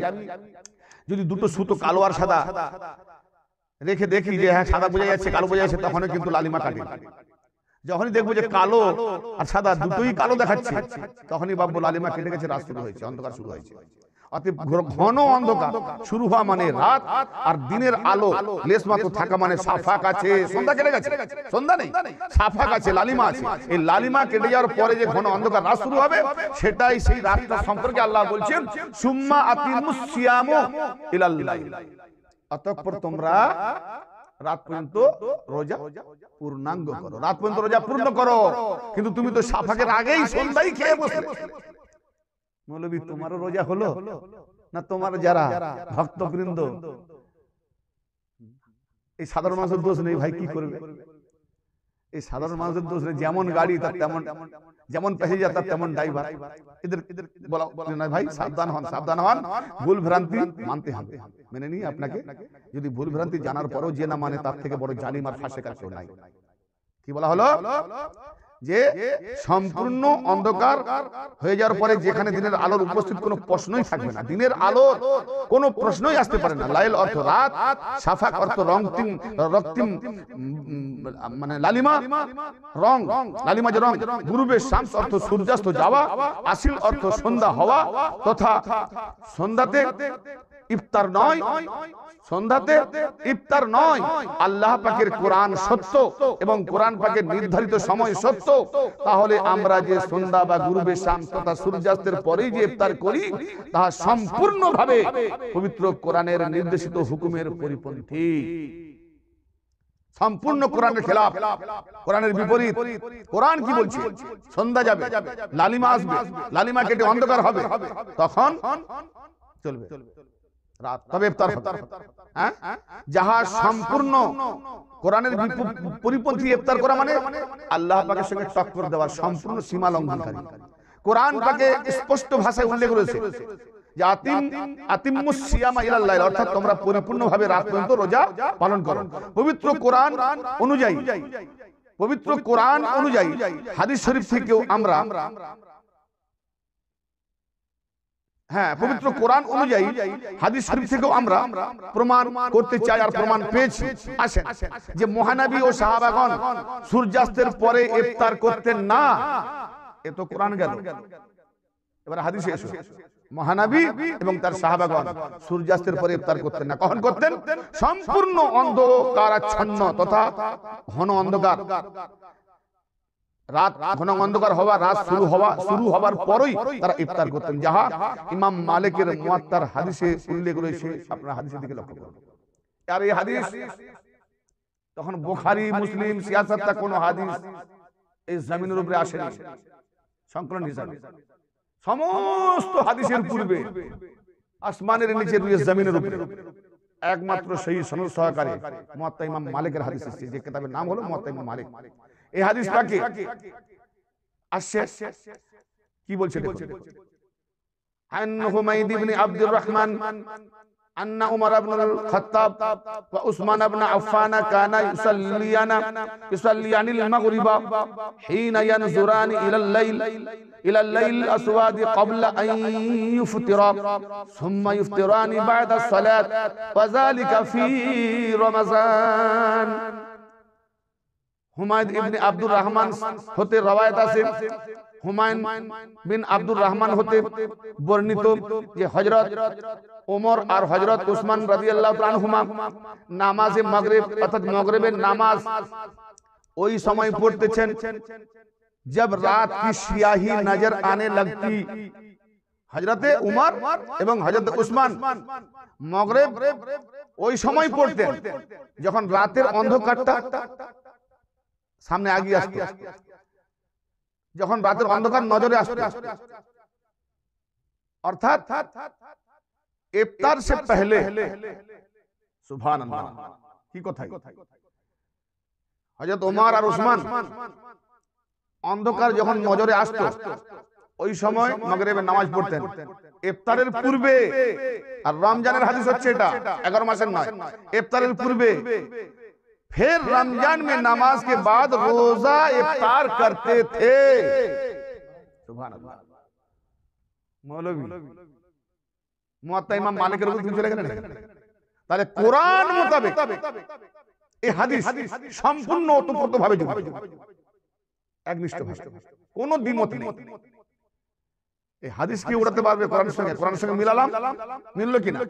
Speaker 1: যদি দুটো সুতো কালো আর সাদা রেখে দেখি যে হ্যাঁ সাদা বোঝা যাচ্ছে কালো বোঝা যাচ্ছে, তখনই কিন্তু লালিমা কাটে। যখনই দেখবো যে কালো আর সাদা দুটোই কালো দেখাচ্ছে, তখনই ভাববো লালিমা কেটে গেছে, রাত শুরু হয়েছে, অন্ধকার শুরু হয়েছে। অতএব ঘন অন্ধকার শুরু হওয়া মানে রাত, আর দিনের আলো লেশ মাত্র থাকা মানে সাফা কাছে। সন্ধ্যা কেটে গেছে, সন্ধ্যা নেই, সাফা কাছে, লালিমা আছে। এই লালিমা কেটে যাওয়ার পরে যে ঘন অন্ধকার রাত শুরু হবে, সেটাই সেই রাতটা সম্পর্কে আল্লাহ বলছেন সুম্মা আতিমুস সিয়ামু ইলাল লাইল, অতঃপর তোমরা রাত পর্যন্ত রোজা পূর্ণাঙ্গ করো, রাত পর্যন্ত রোজা পূর্ণ করো। কিন্তু তুমি তো সাফাকের আগেই সন্ধ্যায় খেয়ে বসলে। মৌলবী তোমারও রোজা হলো না? তোমার যারা ভক্তবৃন্দ, এই সাধারণ মানুষের দোষ নেই ভাই, কি করবে? এই সাধারণ মানুষের দোষ নেই। যেমন গাড়ি তার তেমন, যেমন প্যাসেঞ্জার তার তেমন ড্রাইভার। এদের বলা না ভাই, সাবধান হন, সাবধান হন। ভুল ভ্রান্তি মানতে হবে, মেনে নিয়ে আপনাকে। যদি ভুল ভ্রান্তি জানার পরও যে না মানে, তার থেকে বড় জালিম আর ফাসেক কেউ নাই। কি বলা হলো? যে সম্পূর্ণ অন্ধকার হয়ে যাওয়ার পরে যেখানে দিনের আলোর উপস্থিত কোনো প্রশ্নই থাকবে না, দিনের আলোর কোনো প্রশ্নই আসতে পারে না। লাইল অর্থ রাত, সাফাক অর্থ রক্তিম, রক্তিম মানে লালিমা, রং, লালিমা যে রং। গুরুবে শামস অর্থ সূর্যাস্ত যাওয়া, আসিল অর্থ সন্ধ্যা হওয়া, তথা সন্ধ্যাতে ইফতার নয়, সন্ধ্যাতে ইফতার নয়। আল্লাহ পাকের কোরআন সত্য এবং কোরআন পাকের নির্ধারিত সময় সত্য। তাহলে আমরা যে সন্ধ্যা বা গুরুবে শামস তথা সূর্যাস্তের পরেই যে ইফতার করি, তা সম্পূর্ণভাবে পবিত্র কোরআনের নির্দেশিত হুকুমের পরিপন্থী, সম্পূর্ণ কোরআনের খেলাফ, কোরআনের বিপরীত। কোরআন কি বলছে? সন্ধ্যা যাবে, লালিমা আসবে, লালিমা কেটে অন্ধকার হবে, তখন চলবে রাত, তবে ইফতার হবে। হ্যাঁ, যাহা সম্পূর্ণ কোরআনের পরিপন্থী ইফতার করা মানে আল্লাহ পাকের সঙ্গে টক্কর দেওয়া, সম্পূর্ণ সীমা লঙ্ঘনকারী। কোরআন পাকে স্পষ্ট ভাষায় উল্লেখ রয়েছে যে আতিম্মুস সিয়ামা ইলাল লাইল, অর্থাৎ তোমরা পরিপূর্ণভাবে রাত পর্যন্ত রোজা পালন করো। পবিত্র কোরআন অনুযায়ী, পবিত্র কোরআন অনুযায়ী হাদিস শরীফ থেকেও আমরা, হ্যাঁ, পবিত্র কোরআন অনুযায়ী হাদিস শরীফ থেকেও আমরা প্রমাণ করতে চাই আর প্রমাণ পেয়েছি। আসেন, যে মহানবী ও সাহাবাগণ সূর্যাস্তের পরে ইফতার করতেন না, এ তো কোরআন গেল। এবার হাদিসে এসো, মহানবী এবং তার সাহাবাগণ সূর্যাস্তের পরে ইফতার করতেন না। কখন করতেন? সম্পূর্ণ অন্ধকারাচ্ছন্ন তথা ঘন অন্ধকার, রাত ঘন অন্ধকার হওয়া, রাত শুরু হবার পরেই তারা ইফতার করতেন, যাহা ইমাম মালিকের মুয়াত্তার হাদিসে উল্লেখ রয়েছে। আপনারা হাদিসের দিকে লক্ষ্য করুন। আর এই হাদিস তখন বুখারী, মুসলিম, সিয়াসাতটা কোন হাদিস এই জমিনের উপরে আসেনি সংকলন হিসাবে। সমস্ত হাদিসের পূর্বে আসমানের নিচে রয়েছে জমিনের উপরে একমাত্র সেই সনদ সহকারে মুয়াত্তা ইমাম মালিকের হাদিস এসেছে, যে কিতাবের নাম হলো মুয়াত্তা ইমাম মালিক। এই হাদিসটাকে আসছে কি বলছে দেখুন। আন হুমাইদ ইবনে আব্দুর রহমান আন্না উমর ইবনে আল খাত্তাব ওয়া উসমান ইবনে আফফান কানা ইউসাল্লিয়ানিল মাগরিবা হিনা ইয়ানজুরানি ইলাল লাইল আসওয়াদ ক্বাবলা আন ইফতিরা সুম্মা ইফতিরানি বা'দা আস-সালাত ওয়া যালিকা ফি রমাযান। হুমায়ুন ইবনে আব্দুর রহমান হতে রওয়ায়াত আছে, হুমায়ুন বিন আব্দুর রহমান হতে বর্ণিত যে হযরত ওমর আর হযরত উসমান রাদিয়াল্লাহু তাআলা আনহুমা নামাজে মাগরিব অর্থাৎ মাগরিবের নামাজ ওই সময় পড়তেছেন जब रात की स्याही नजर आने लगती। হযরতে উমর এবং হযরত উসমান মাগরিব ওই সময় পড়তেন যখন রাতের অন্ধকারটা সামনে আগিয়ে আসতো, যখন রাতের অন্ধকার নজরে আসতো, অর্থাৎ ইফতার সে পহলে। সুবহানাল্লাহ, কি কথা! হযরত ওমর আর উসমান অন্ধকার যখন নজরে আসতো ওই সময় মাগরিবের নামাজ পড়তেন ইফতারের পূর্বে। আর রমজানের হাদিস হচ্ছে এটা, 11 মাসের নয়, ইফতারের পূর্বে फिर रमजान में नमाज के बाद रोजा इफ्तार करते थे। सुभान अल्लाह। मौलवी মুয়াত্তা ইমাম মালিকের উপর চলে গেলেন। তাহলে কোরআন মোতাবেক এই হাদিস সম্পূর্ণ ওতপ্রোতভাবে যুক্ত, একনিষ্ঠভাবে, কোনো দ্বিমত নেই। এই হাদিস কি উড়াতে পারবে কোরআনের সঙ্গে? কোরআনের সঙ্গে মিলালাম, মিললো কিনা?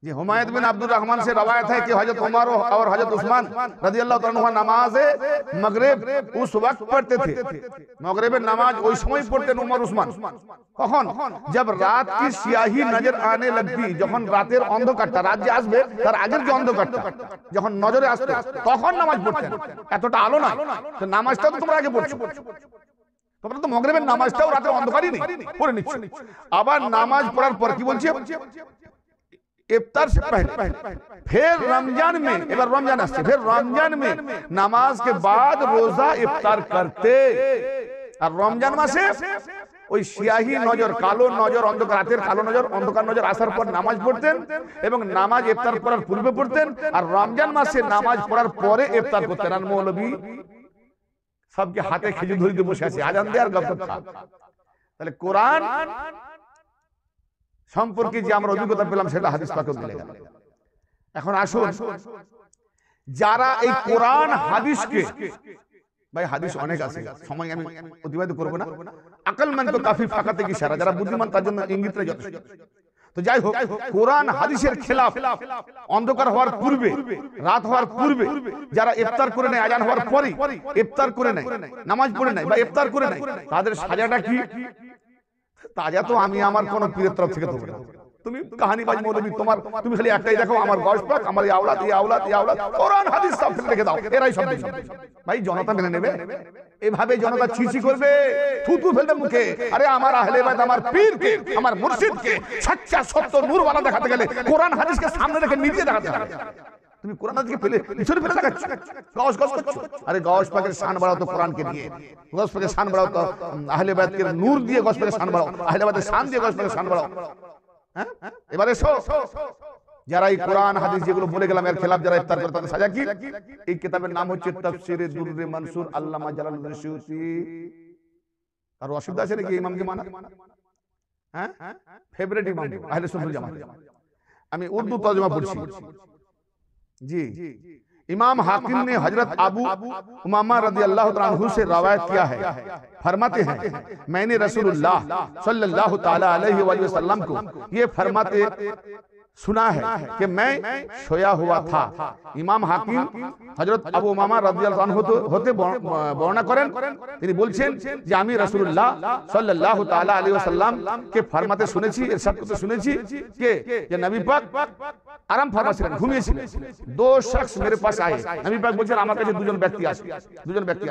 Speaker 1: जी हुमायूं बिन अब्दुल रहमान से रवायत है कि हजरत उमर और हजरत उस्मान रज़ियल्लाहु ताला अन्हु नमाज मगरिब उस वक्त पढ़ते थे। मगरिबेर नमाज ওই সময় পড়তেন উমর উসমান। কখন? जब রাত की स्याही नजर आने लगती, যখন রাতের অন্ধকারটা, রাত যে আসবে তার আগের যে অন্ধকারটা যখন নজরে আসতো তখন নামাজ পড়তেন। এতটা আলো না, তো নামাজটা তো তোমরা আগে পড়ছো, তোমরা তো মগরিবের নামাজটাও রাতের অন্ধকারই নেই পড়ে নিচ্ছ। আবার নামাজ পড়ার পর কি বলছে? इफ्तार से पहले फिर रमजान में, এবার রমজান আসছে, फिर रमजान में नमाज के बाद रोजा इफ्तार करते। আর রমজান মাসে ওই সিয়াহি নজর, কালো নজর, অন্ধকার, রাতের কালো নজর, অন্ধকার নজর আসার পর নামাজ পড়তেন এবং নামাজ ইফতার করার পূর্বে পড়তেন। আর রমজান মাসে নামাজ পড়ার পরে ইফতার করতেন। আর মৌলবী সবকে হাতে খেজুর ধরিতে বসে আছে, আজান দেয় আর গপগপ খা। তাহলে কোরআন সম্পর্কে যে আমরা অভিজ্ঞতা পেলাম সেটা হাদিস পাকেও মিলে গেল। এখন আসুন, যারা এই কোরআন হাদিসকে, ভাই হাদিস অনেক আছে, সময় আমি অতিবাহিত করব না, আকলমান তো কাফি ফাকাতে কি সারা, যারা বুদ্ধিমান তার জন্য ইঙ্গিতটা যথেষ্ট। তো যাই হোক, কোরআন হাদিসের খেলাফ অন্ধকার হওয়ার পূর্বে, রাত হওয়ার পূর্বে যারা ইফতার করে নেয়, আজান হওয়ার পরে ইফতার করে নেয়, নামাজ পড়ে নেয় বা ইফতার করে নেয়, তাদের সাজাটা কি? তাজা তো আমি আমার কোন পীরের তরফ থেকে দেবো না। তুমি কাহানিবাজ মৌলবী, তোমার তুমি খালি একটাই দেখো, আমার গস পাক, আমার এই আওলাদ, এই আওলাদ, এই আওলাদ, কোরআন হাদিস সব ফেলে রেখে দাও, এরাই সব দিন। ভাই জনতা মেনে নেবে? এভাবে জনতা ছিছি করবে, থুতু ফেলবে মুখে। আরে আমার আহলে বাইত, আমার পীরকে, আমার মুর্শিদকে সচ্চা সত্য নূরওয়ালা দেখাতে গেলে কোরআন হাদিসকে সামনে রেখে নিজে দেখাতে হবে। তুমি কোরআন হাদিসকে ফেলে পিছনে ফেলে দেখাচ্ছ, গস গস করছো। আরে গস পাকের শান বাড়াও তো কোরআনকে দিয়ে, গস পাকের শান বাড়াও তো আহলে বাইতের নূর দিয়ে, গস পাকের শান বাড়াও, আহলে বাইতের শান দিয়ে গস পাকের শান বাড়াও। হ্যাঁ, এবারে এসো, যারা এই কোরআন হাদিস যেগুলো বলে গেলাম এর খেলাফ যারা ইফতার করে তাদের সাজা কি? এই কিতাবের নাম হচ্ছে তাফসীরে দুররে মানসুর, আল্লামা জালালউদ্দিন সুয়ুতী। আর অসুবিধা আছে নাকি ইমামকে মানা? হ্যাঁ, ফেভারিট ইমাম আহলে সুন্নাত জামাত। আমি উর্দু তরজমা পড়ছি। जी, इमाम हाकिम ने हजरत अबू उमामा रज़ियल्लाहु ताला अन्हु से रवायत किया है, फरमाते हैं मैंने रसूलुल्लाह सल्लल्लाहु ताला अलैहि वसल्लम को ये फरमाते सुना है कि मैं सोया हुआ था। ইমাম হাকিম হযরত আবু উমামা রাদিয়াল্লাহু আনহু হতে বর্ণনা করেন, তিনি বলছেন যে আমি রাসূলুল্লাহ সাল্লাল্লাহু তাআলা আলাইহি ওয়াসাল্লাম কে ফরমাতে শুনেছি, ইরশাদ করতে শুনেছি যে নবী পাক আরাম ফরমাছিলেন, ঘুমিয়েছিলেন। दो शख्स मेरे पास आए, नबी पाक বলছেন আমার কাছে দুজন ব্যক্তি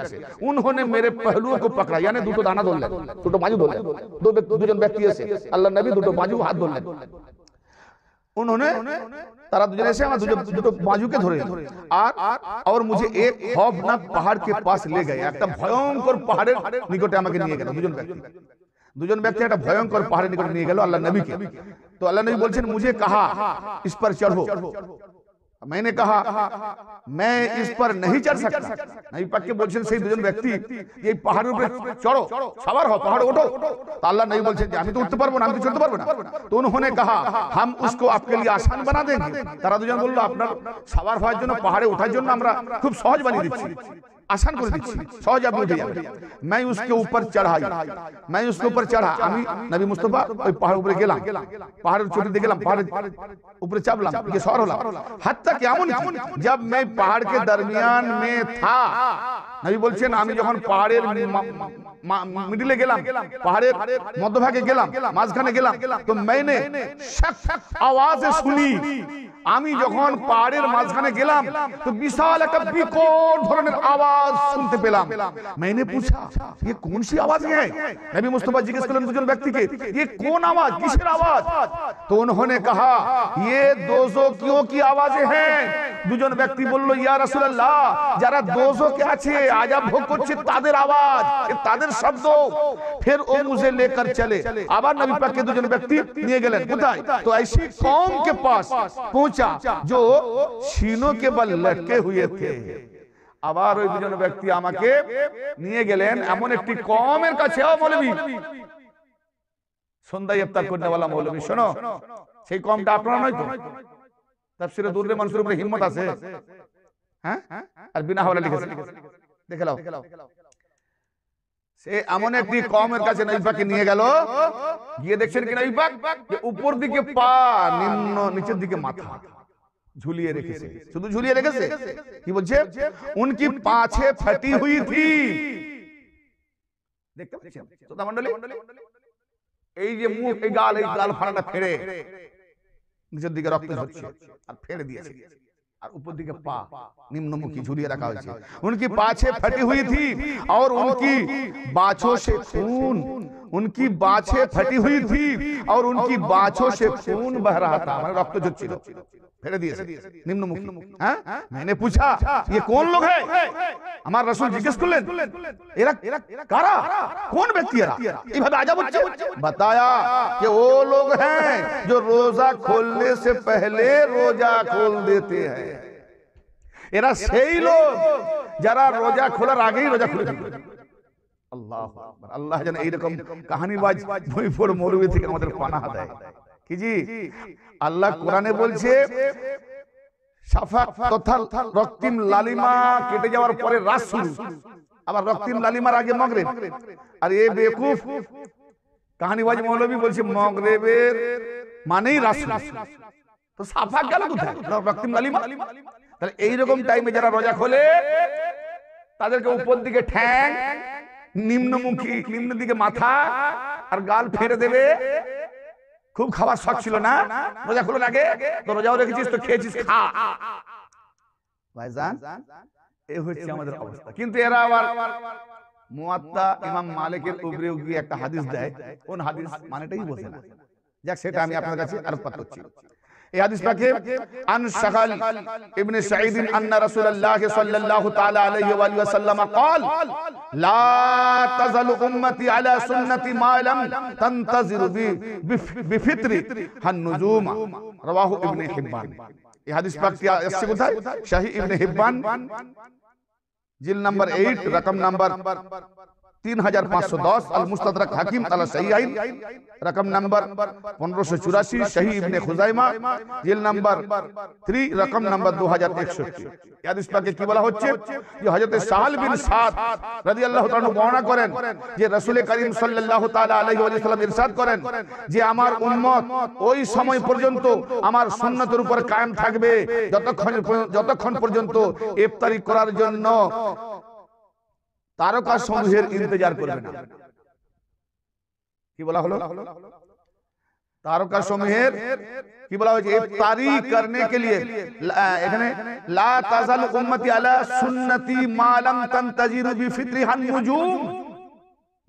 Speaker 1: আসে, उन्होंने मेरे पहलुओं को पकड़ा, यानी দুটো দানা ধরলেন, দুটো বাজু ধরলেন। দুজন ব্যক্তি এসে আল্লাহর নবী দুটো বাজু হাত ধরলেন। उन्होंने तारा दुजन ऐसे दुटो बाजू के धरे और मुझे एक खौफनाक पहाड़ के पास ले गए। एक भयंकर पहाड़ेर निकटे आमाके निये गेल। दुजन व्यक्ति एक भयंकर पहाड़ेर निकटे निये गेल अल्लाह नबी के। तो अल्लाह नबी बोलছেন मुझे कहा इस पर चढ़ो। मैंने कहा मैं इस पर नहीं चढ़ सकता। नबी पाक के बोलছেন সেই দুজন ব্যক্তি এই পাহাড়ের উপরে চড়ো, সওয়ার হও, পাহাড়ে ওঠো। তো আল্লাহ নবী বলছেন যে আমি তো উঠতে পারবো না, আমি তো চড়তে পারবো না। তো उन्होंने कहा हम उसको आपके लिए आसान बना देंगे। তারা দুজন বলল আপনার সওয়ার হওয়ার জন্য, পাহাড়ে ওঠার জন্য আমরা খুব সহজ বানিয়ে দিচ্ছি, आसान कर दीजिए, सहज आप उठे जाए। मैं उसके ऊपर चढ़ा, আমি নবী মুস্তাফা ওই পাহাড়ের উপরে গেলাম, পাহাড়ের চূড়াতে গেলাম, পাহাড়ের উপরে চাপলাম, ये सवार হলাম। হাত্তা কেমন जब मैं पहाड़ के दरमियान में था, নবী বলছেন আমি যখন পাহাড়ের মিডলে গেলাম, পাহাড়ের মধ্যভাগে গেলাম, মাঝখানে গেলাম, তো मैंने आवाज শুনি, আমি যখন পাহাড়ের মাঝখানে গেলাম তো বিশাল একটা বিকট ধরনের আওয়াজ শুনতে পেলাম। मैंने पूछा ये कौन सी आवाज है? नबी मुस्तफा जिज्ञेस करলেন দুজন ব্যক্তিকে ये कौन आवाज, किसের आवाज? तो उन्होंने कहा ये दोजोकियों की आवाजें हैं, দুজন ব্যক্তি বলল, ইয়া রাসূলুল্লাহ, যারা দোজখে আছে, আযাব ভোগ করছে, তাদের আওয়াজ, তাদের শব্দ। ফির ও মুঝে লেकर চলে। আবার নবী পাক কে দুজন ব্যক্তি নিয়ে গেলেন কোথায়? তো ऐसी कौम के पास पहुंचा जो सीनों के बल लटके हुए थे। আবার ওই দুজন ব্যক্তি আমাকে নিয়ে গেলেন এমন একটি কওমের কাছে। ও মৌলভী, সন্ধ্যায় ইফতার করতে वाला মৌলভী, শোনো, সেই কওমটা আপনারা নয় তো? তাফসীরে দুররে মনসুর উপরে হিম্মত আছে, হ্যাঁ? আর বিনা হাওলা লিখেছে, দেখে নাও। সে এমন একটি কওমের কাছে নবী পাককে নিয়ে গেল। গিয়ে দেখছেন কি নবী পাক যে উপর দিকে পা, নিচের দিকে মাথা ঝুলিয়ে রেখেছে। শুধু ঝুলিয়ে রেখেছে, কি বলছে? উনকি পাছে ফটি হুই থি। দেখতে পাচ্ছেন শ্রোতা মণ্ডলী, এই যে মুখ, এই গাল ফাড়াটা ফেড়ে নিচের দিকে রক্ত ঝরছে আর ফেড়ে দিয়েছে, আর উপর দিকে পা নিম্নমুখী ঝুলিয়ে রাখা হয়েছে। उनकी पाछे फटी हुई थी और उनकी बाछों से खून, उनकी बाछे फटी हुई थी और उनकी बाछों से खून बह रहा था। মানে রক্ত ঝরছিল, ফেলে দিয়েছে নিম্নমুখী। হ্যাঁ, मैंने पूछा ये कौन लोग है? আমার রাসূল জিজ্ঞেস করলেন, এরা কারা, কোন ব্যক্তি এরা এইভাবে আযাব হচ্ছে? बताया कि वो लोग हैं जो रोजा खोलने से पहले रोजा खोल देते हैं। এরা সেই লোক যারা রোজা খোলার আগেই রোজা খুলে দেয়। আল্লাহু আকবার। আল্লাহ যেন এইরকম কাহিনীবাজ বইফোড় মৌলবী থেকে আমাদের পানাহ দেয়। কি জি, আল্লাহ কোরআনে বলছে শাফাক তথা রক্তিম লালিমা কেটে যাওয়ার পরে রাত শুরু, আবার রক্তিম লালিমার আগে মাগরিব। আর এই বেকুফ কাহিনীবাজ মৌলবী বলছে মাগরিবের মানেই রাত শুরু। তো শাফাক গেল কোথায়? রক্তিম লালিমা। তাহলে এইরকম টাইমে যারা রোজা খোলে তাদেরকে উপর দিকে ঠ্যাং, নিম্নমুখী, নিম্ন দিকে মাথা আর গাল ফেড়ে দেবে। খুব খাবার শখ ছিল না রোজা খোলার আগে? তো রোজাও রেখেছিস, তো খেয়েছিস, খা ভাইজান। এই হচ্ছে আমাদের অবস্থা। কিন্তু এরা আবার মুয়াত্তা ইমাম মালিকের উপরে গিয়ে একটা হাদিস দেয়, কোন হাদিস মানেটাই বোঝে না। যাক, সেটা আমি আপনাদের কাছে আরোপ করছি। এই হাদিস পাকে আন শাগাল ইবনে সাঈদ আন্না রাসূলুল্লাহ সাল্লাল্লাহু তাআলা আলাইহি ওয়া সাল্লাম قال لا تزال امتي على سنتي ما لم تنتظر بفطر النجوم رواه ابن হিব্বান। এই হাদিস পাক কি আসছে কোথায়? সহিহ ইবনে হিব্বান জিল নাম্বার 8 রকম নাম্বার 3510, আল মুস্তাদরাক হাকিম আলা সহিহাইন রকম নাম্বার 1584, সহিহ ইবনে খুজাইমা জিল নাম্বার 3 রকম নাম্বার 2161। এই হাদিস পাকে কি বলা হচ্ছে যে হযরত সাহাল বিন সাদ রাদিয়াল্লাহু তাআলা বর্ণনা করেন যে রাসূল করিম সাল্লাল্লাহু তাআলা আলাইহি ওয়া সাল্লাম ইরশাদ করেন যে আমার উম্মত ওই সময় পর্যন্ত আমার সুন্নতের উপর কায়েম থাকবে যতক্ষণ পর্যন্ত ইফতারি করার জন্য तारका समूहेर इंतजार करबे ना। কি বলা হলো? तारका समूहेर কি বলা হয়েছে? ইফতারি करने के लिए এখানে লা তাজাল উম্মতি আলা সুন্নতি মা লাম তানতাজির বিফিত্রিহান নুজুম।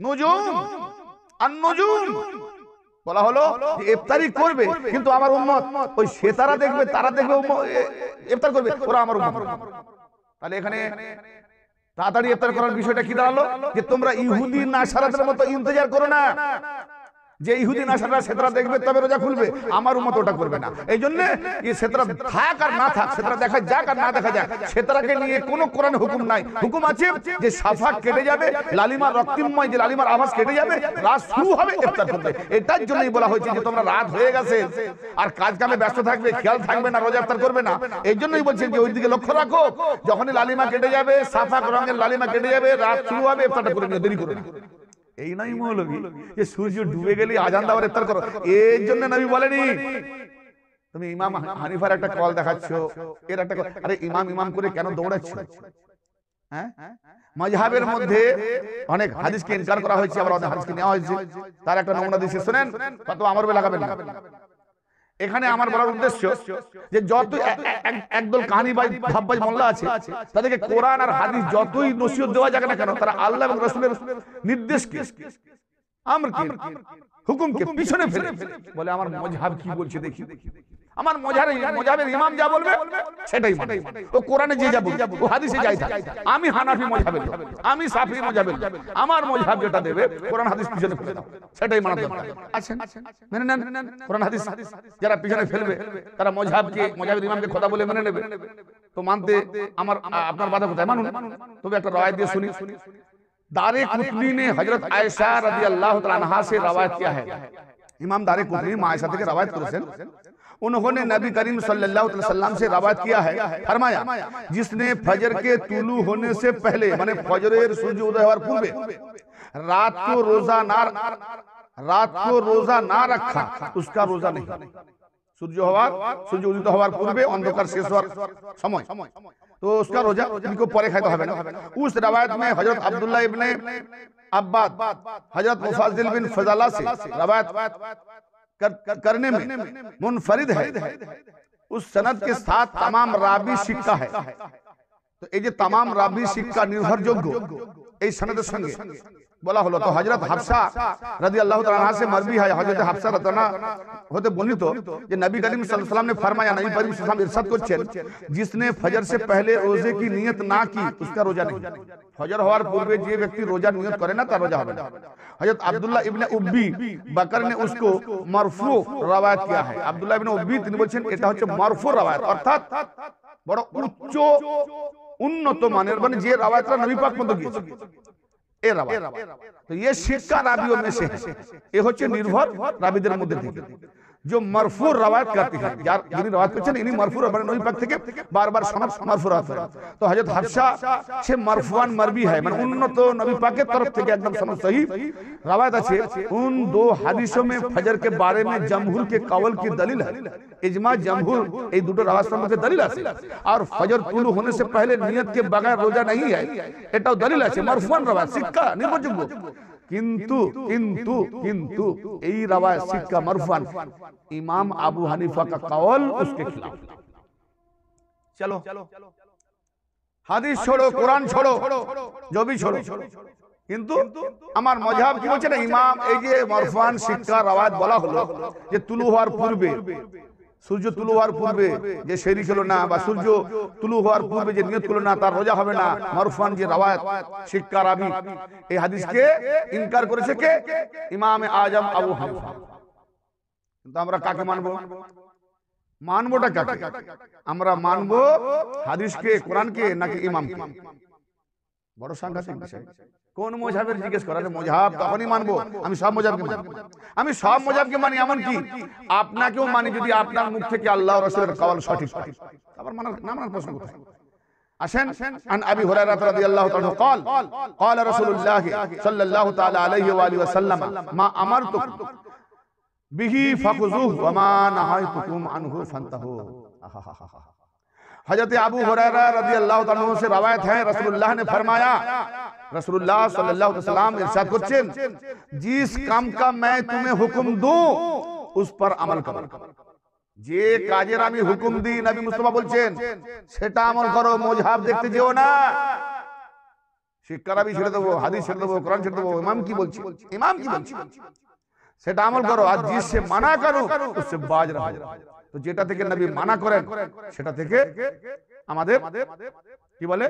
Speaker 1: নুজুম আন-নুজুম বলা হলো যে ইফতারি করবে, কিন্তু আমার উম্মত ওই সেতারা দেখবে, তারা দেখবে, ইফতার করবে, ওরা আমার উম্মত। তাহলে এখানে তাড়াতাড়ি ইফতার করার বিষয়টা কি দাঁড়ালো? যে তোমরা ইহুদি নাসারাদের মতো ইন্তজার করো না, যে ইহুদি নাসারা সেতরা দেখবে তবে রোজা খুলবে, আমার উম্মত ওটা করবে না। এই জন্য এই সেতরা থাক আর না থাক, সেতরা দেখা যাক আর না দেখা যাক, সেতরাকে নিয়ে কোনো কোরআন হুকুম নাই। হুকুম আছে যে শাফাক কেটে যাবে, লালিমার রক্তিমময় যে লালিমার আভাস কেটে যাবে, রাত শুরু হবে, ইফতার করবে। এটার জন্যই বলা হয়েছে যে তোমরা রাত হয়ে গেছে আর কাজ কামে ব্যস্ত থাকবে, খেয়াল থাকবে না, রোজা ইফতার করবে না। এই জন্যই বলছেন যে ওই দিকে লক্ষ্য রাখো, যখনই লালিমা কেটে যাবে, শাফাক রঙের লালিমা কেটে যাবে, রাত শুরু হবে, ইফতারটা করে নিও, দেরি করো না। এই নাই মৌলভী যে সূর্য ডুবে গেলে আজান দাও আর ইফতার করো। এর জন্য নবী বলেনি তুমি ইমাম হানিফার একটা কল দেখাচ্ছো, এর একটা কল, আরে ইমাম করে কেন দৌড়াচ্ছো? হ্যাঁ, মাযহাবের মধ্যে অনেক হাদিসকে ইনকার করা হয়েছে, আবার অনেক হাদিসকে নেওয়া হয়েছে। তার একটা নমুনা দিয়েছে, শুনেন, কত আমার উপরে লাগাবেন না। এখানে আমার বলার উদ্দেশ্য যে যত একদল কাহিনীবাজ ভাববাজ মোল্লা আছে, তাদেরকে কোরআন আর হাদিস যতই নসিহত দেওয়া যাক না কেন, তারা আল্লাহ এবং রাসূলের নির্দেশকে, আমরকে, হুকুমকে পিছনে ফেলে বলে আমার মাযহাব কি বলছে দেখি। আমার মজাবের ইমাম যা বলবে সেটাই মানে, ও কোরআনে যে যা বলবে ও হাদিসে যাই থাকে। আমি হানাফি মজহাবের লোক, আমি শাফি মজহাবের লোক, আমার মজহাব যেটা দেবে কোরআন হাদিস পিছনে ফেলে দাও, সেটাই মানা দরকার। আছেন মেনে নেন কোরআন হাদিস, যারা পিছনে ফেলবে তারা মজহাবের ইমামকে খোদা বলে মেনে নেবে, তো মানতে আপনার বাধা কোথায়? মানুন। তবে একটা রায় দিয়ে শুনি। दारे कुतनी ने हजरत आयशा रज़ियल्लाहु तआला अन्हा से रवायत किया है, इमाम दारे कुतनी मां आयशा থেকে रवायत করেছেন, उन्होंने नबी करीम सल्लल्लाहु अलैहि वसल्लम से रवायत किया है, फरमाया जिसने फजर के तुलू होने से पहले माने फजरेर सूर्य उदय होने पूर्वे रात को रोजा ना रखा उसका रोजा नहीं। सूर्य उदित হওয়ার পূর্বে অন্ধকার শেষ হওয়ার সময় तो उसका रोजा इनको परे खाए तो हमें ना। उस रवायत में हजरत अब्दुल्ला इब्ने अब्बाद हजरत मुफाजिल बिन फजाला से रवायत करने में मुनफरिद है, उस सनद के साथ तमाम रावी सिक्का है। तो ये तमाम रावी सिक्का निर्भरयोग्य এই সনদের সঙ্গে বলা হলো। তো হযরত হাফসা রাদিয়াল্লাহু তাআলা আনহা से मरवी है, हजरत হাফসা রাদিয়াল্লাহু होते বর্ণিত যে নবী করিম সাল্লাল্লাহু আলাইহি ওয়াসাল্লাম ने फरमाया, नबी करीम सल्लल्लाहु अलैहि वसल्लम इरशाद করছেন, जिसने फजर से पहले रोजे की नियत ना की उसका रोजा नहीं। फजर হওয়ার পূর্বে যে ব্যক্তি রোজা নিয়ত করে না তার রোজা হবে না। हजरत अब्दुल्ला इब्ने उब्बी बकर ने उसको मरफू रवायत किया है। अब्दुल्ला इब्ने उब्बी তিনি বলেছেন এটা হচ্ছে মারফু রওয়ায়াত, অর্থাৎ বড় উচ্চ উন্নত মানের, মানে যে রওয়ায়াতটা নবী পাক পর্যন্ত গিয়েছে এ রওয়ায়াত। তো ये सिक्का रावियों में से है, ये হচ্ছে নির্ভর রাবিদের মধ্যে থেকে जो मरफू रवायत करती है, यार যিনি রওয়ায়াত করছেন ইনি মরফু মানে নবী পাক থেকে বারবার সনদ মরফু রওয়ায়াত করেন। তো হযরত হাফসা সে মরফুয়ান মারবি है, মানে উন্নত নবী পাকের তরফ থেকে একদম সনদ সহি रवायत আছে। उन दो হাদিসों में फजर के बारे में जमहूर के कौल की दलील है, इजमा जमहूर এই দুটো রাওয়ায়াতের মধ্যে দলিল আছে। আর ফজর তুলু होने से पहले नियत के बगैर रोजा नहीं है, এটাও দলিল আছে, মরফুয়ান রওয়ায়াত সিক্কা নির্ভরযোগ্য। কিন্তু কিন্তু কিন্তু এই रवायत सिक्का मरफुआन इमाम अबू हनीफा का कौल उसके खिलाफ। चलो हादिस छोड़ो, कुरान छोड़ो, जो भी छोड़ो, কিন্তু আমার মযহাব কি বলছে না, ইমাম এই যে মরফুআন সিক্কা রওয়ায়াত বলা হলো যে তুলু হওয়ার পূর্বে, সূর্য তুলু হওয়ার পূর্বে যে শরীক হলো না বা সূর্য তুলু হওয়ার পূর্বে যে নিয়ত করলো না তার রোজা হবে না, মরফুআন যে রওয়ায়াত সিক্কা রাবি এই হাদিসকে ইনকার করেছে কে? ইমাম আজম আবু হানিফা। কিন্তু আমরা কাকে মানবো? মানবোটা কাকে? আমরা মানবো হাদিসকে, কোরআনকে, নাকি ইমামকে? বড় সাংঘাতিক বিষয়। কোন মযহাবের জিজ্ঞেস করা, মযহাব তখনই মানবো আমি সব মযহাবকে মানি, আমি সব মযহাবকে মানি, এমন কি আপনাকেও মানি যদি আপনার মুখ থেকে আল্লাহ ওয়া রাসূলের কওল সঠিক হয়। আবার না মানার প্রশ্ন কোথায়? আসেন আন আবি হুরায়রা রাদিয়াল্লাহু তাআলা قال قال رسول الله صلى الله تعالى عليه واله وسلم ما امرتكم به فخذوه وما نهيتكم عنه فانتهوا। हजरत अबू हुरैरा रदियल्लाहु ताला अन्हु से रवायत है, रसूलुल्लाह ने फरमाया, रसूलुल्लाह सल्लल्लाहु अलैहि वसल्लम इरशाद করছেন, जिस काम का मैं तुम्हें हुक्म दूं उस पर अमल करो। যে কাজের আমি হুকুম দিই নবী মুস্তাফা বলছেন সেটা আমল করো, মযহাব দেখতে যেও না। শিক্ষা রাবি ছেড়ে দেবো, হাদিস ছেড়ে দেবো, কোরআন ছেড়ে দেবো, ইমাম কি বলছে সেটা আমল করো, আর জিসে মানা করো उससे बाज रहो। তো যেটা থেকে নবী মানা করেন সেটা থেকে আমাদের কি বলে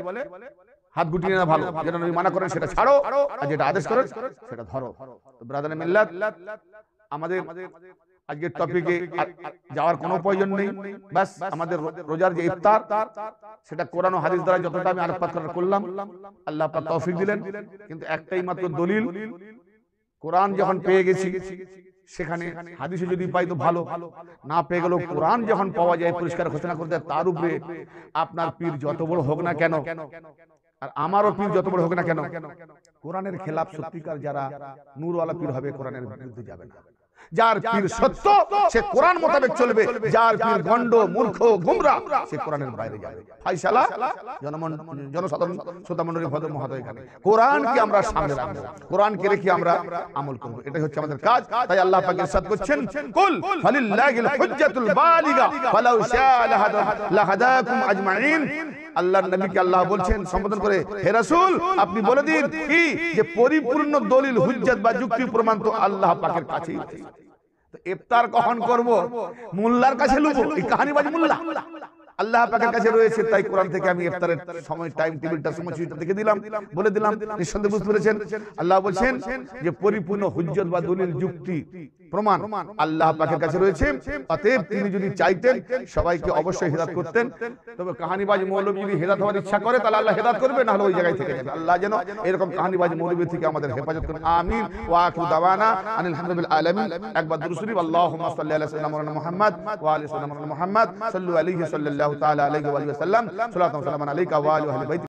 Speaker 1: হাত গুটিয়ে নেওয়া ভালো। যেটা নবী মানা করেন সেটা ছাড়ো, আর যেটা আদেশ করেন সেটা ধরো। তো ব্রাদার মিল্লাত, আমাদের আজকের টপিকে যাওয়ার কোনো প্রয়োজন নেই। বাস আমাদের রোজার যে ইফতার সেটা কোরআন ও হাদিস দ্বারা যতটা আমি আলোকপাত করলাম, আল্লাহ পাক তৌফিক দিলেন। কিন্তু একটাই মাত্র দলিল, কোরআন যখন পেয়ে গেছি সেখানে হাদিসে যদি পাই তো ভালো, না পেয়ে গেল কোরআন যখন পাওয়া যায় পরিষ্কার ঘোষণা করতে, তার উপরে আপনার পীর যত বড় হোক না কেন, আর আমারও পীর যত বড় হোক না কেন, কোরআনের খেলাফ সত্যিকার যারা নূরওয়ালা পীর হবে কোরআনের বিরুদ্ধে যাবে না। যার পীর সত্য সে কোরআন মোতাবেক চলবে, যার পীর গন্ড মূর্খ গুমরা সে কোরআনের বাইরে যাবে। ফায়সালা জনসাধারণ শ্রোতা মণ্ডলী ভদ্র মহোদয়, এখানে কোরআনকে আমরা সামনে রাখবো, কোরআনকে রেখে আমরা আমল করব, এটাই হচ্ছে আমাদের কাজ। তাই আল্লাহ পাক ইরশাদ করছেন, কুল ফালিল্লাহিল হুজ্জাতুল বালিগা ফালাউ শাআ লাহাদাকুম আজমাইন। আল্লাহর নবীকে আল্লাহ বলছেন সম্বোধন করে, হে রাসূল আপনি বলে দিন কি যে পরিপূর্ণ দলিল হুজ্জত বা যুক্তি প্রমাণ তো আল্লাহ পাকের কাছেই আছে। তো ইফতার কখন করব, মোল্লার কাছে লুবো, এই কাহানিবাজ মোল্লা আল্লাহ পাকের কাছে রয়েছে। তাই কোরআন থেকে আমি ইফতারের সময় টাইম টেবিলটা সময়সূচিটা দেখে দিলাম, বলে দিলাম। নিঃসন্দেহে বুঝতে পেরেছেন। আল্লাহ বলছেন যে পরিপূর্ণ হুজ্জত বা দলিল যুক্তি প্রমাণ আল্লাহ পাকের কাছে রয়েছে। অতএব তিনি যদি চাইতেন সবাইকে অবশ্যই হেদায়েত করতেন। তবে কাহানিবাজ মৌলবী যদি হেদায়েত হওয়ার ইচ্ছা করে তাহলে আল্লাহ হেদায়েত করবে, না হলে ওই জায়গায় থেকে যাবে। আল্লাহ যেন এরকম কাহানিবাজ মৌলবী থেকে আমাদের হেফাজত করেন। আমিন ওয়া আখিরু দাওয়ানা আনিল হামদুলিল্লাহি আলামিন। একবার দুরূদ শরীফ আল্লাহুম্মা সাল্লি আলা সাইয়্যিদিনা মাওলানা মুহাম্মদ ওয়া আলি সাইয়্যিদিনা মাওলানা মুহাম্মদ সাল্লু আলাইহি সাল্লাল্লাহু তাআলা আলাইহি ওয়া সাল্লাম সালাতান ওয়া সালামান আলাইকা ওয়া আলি আহলি বাইত।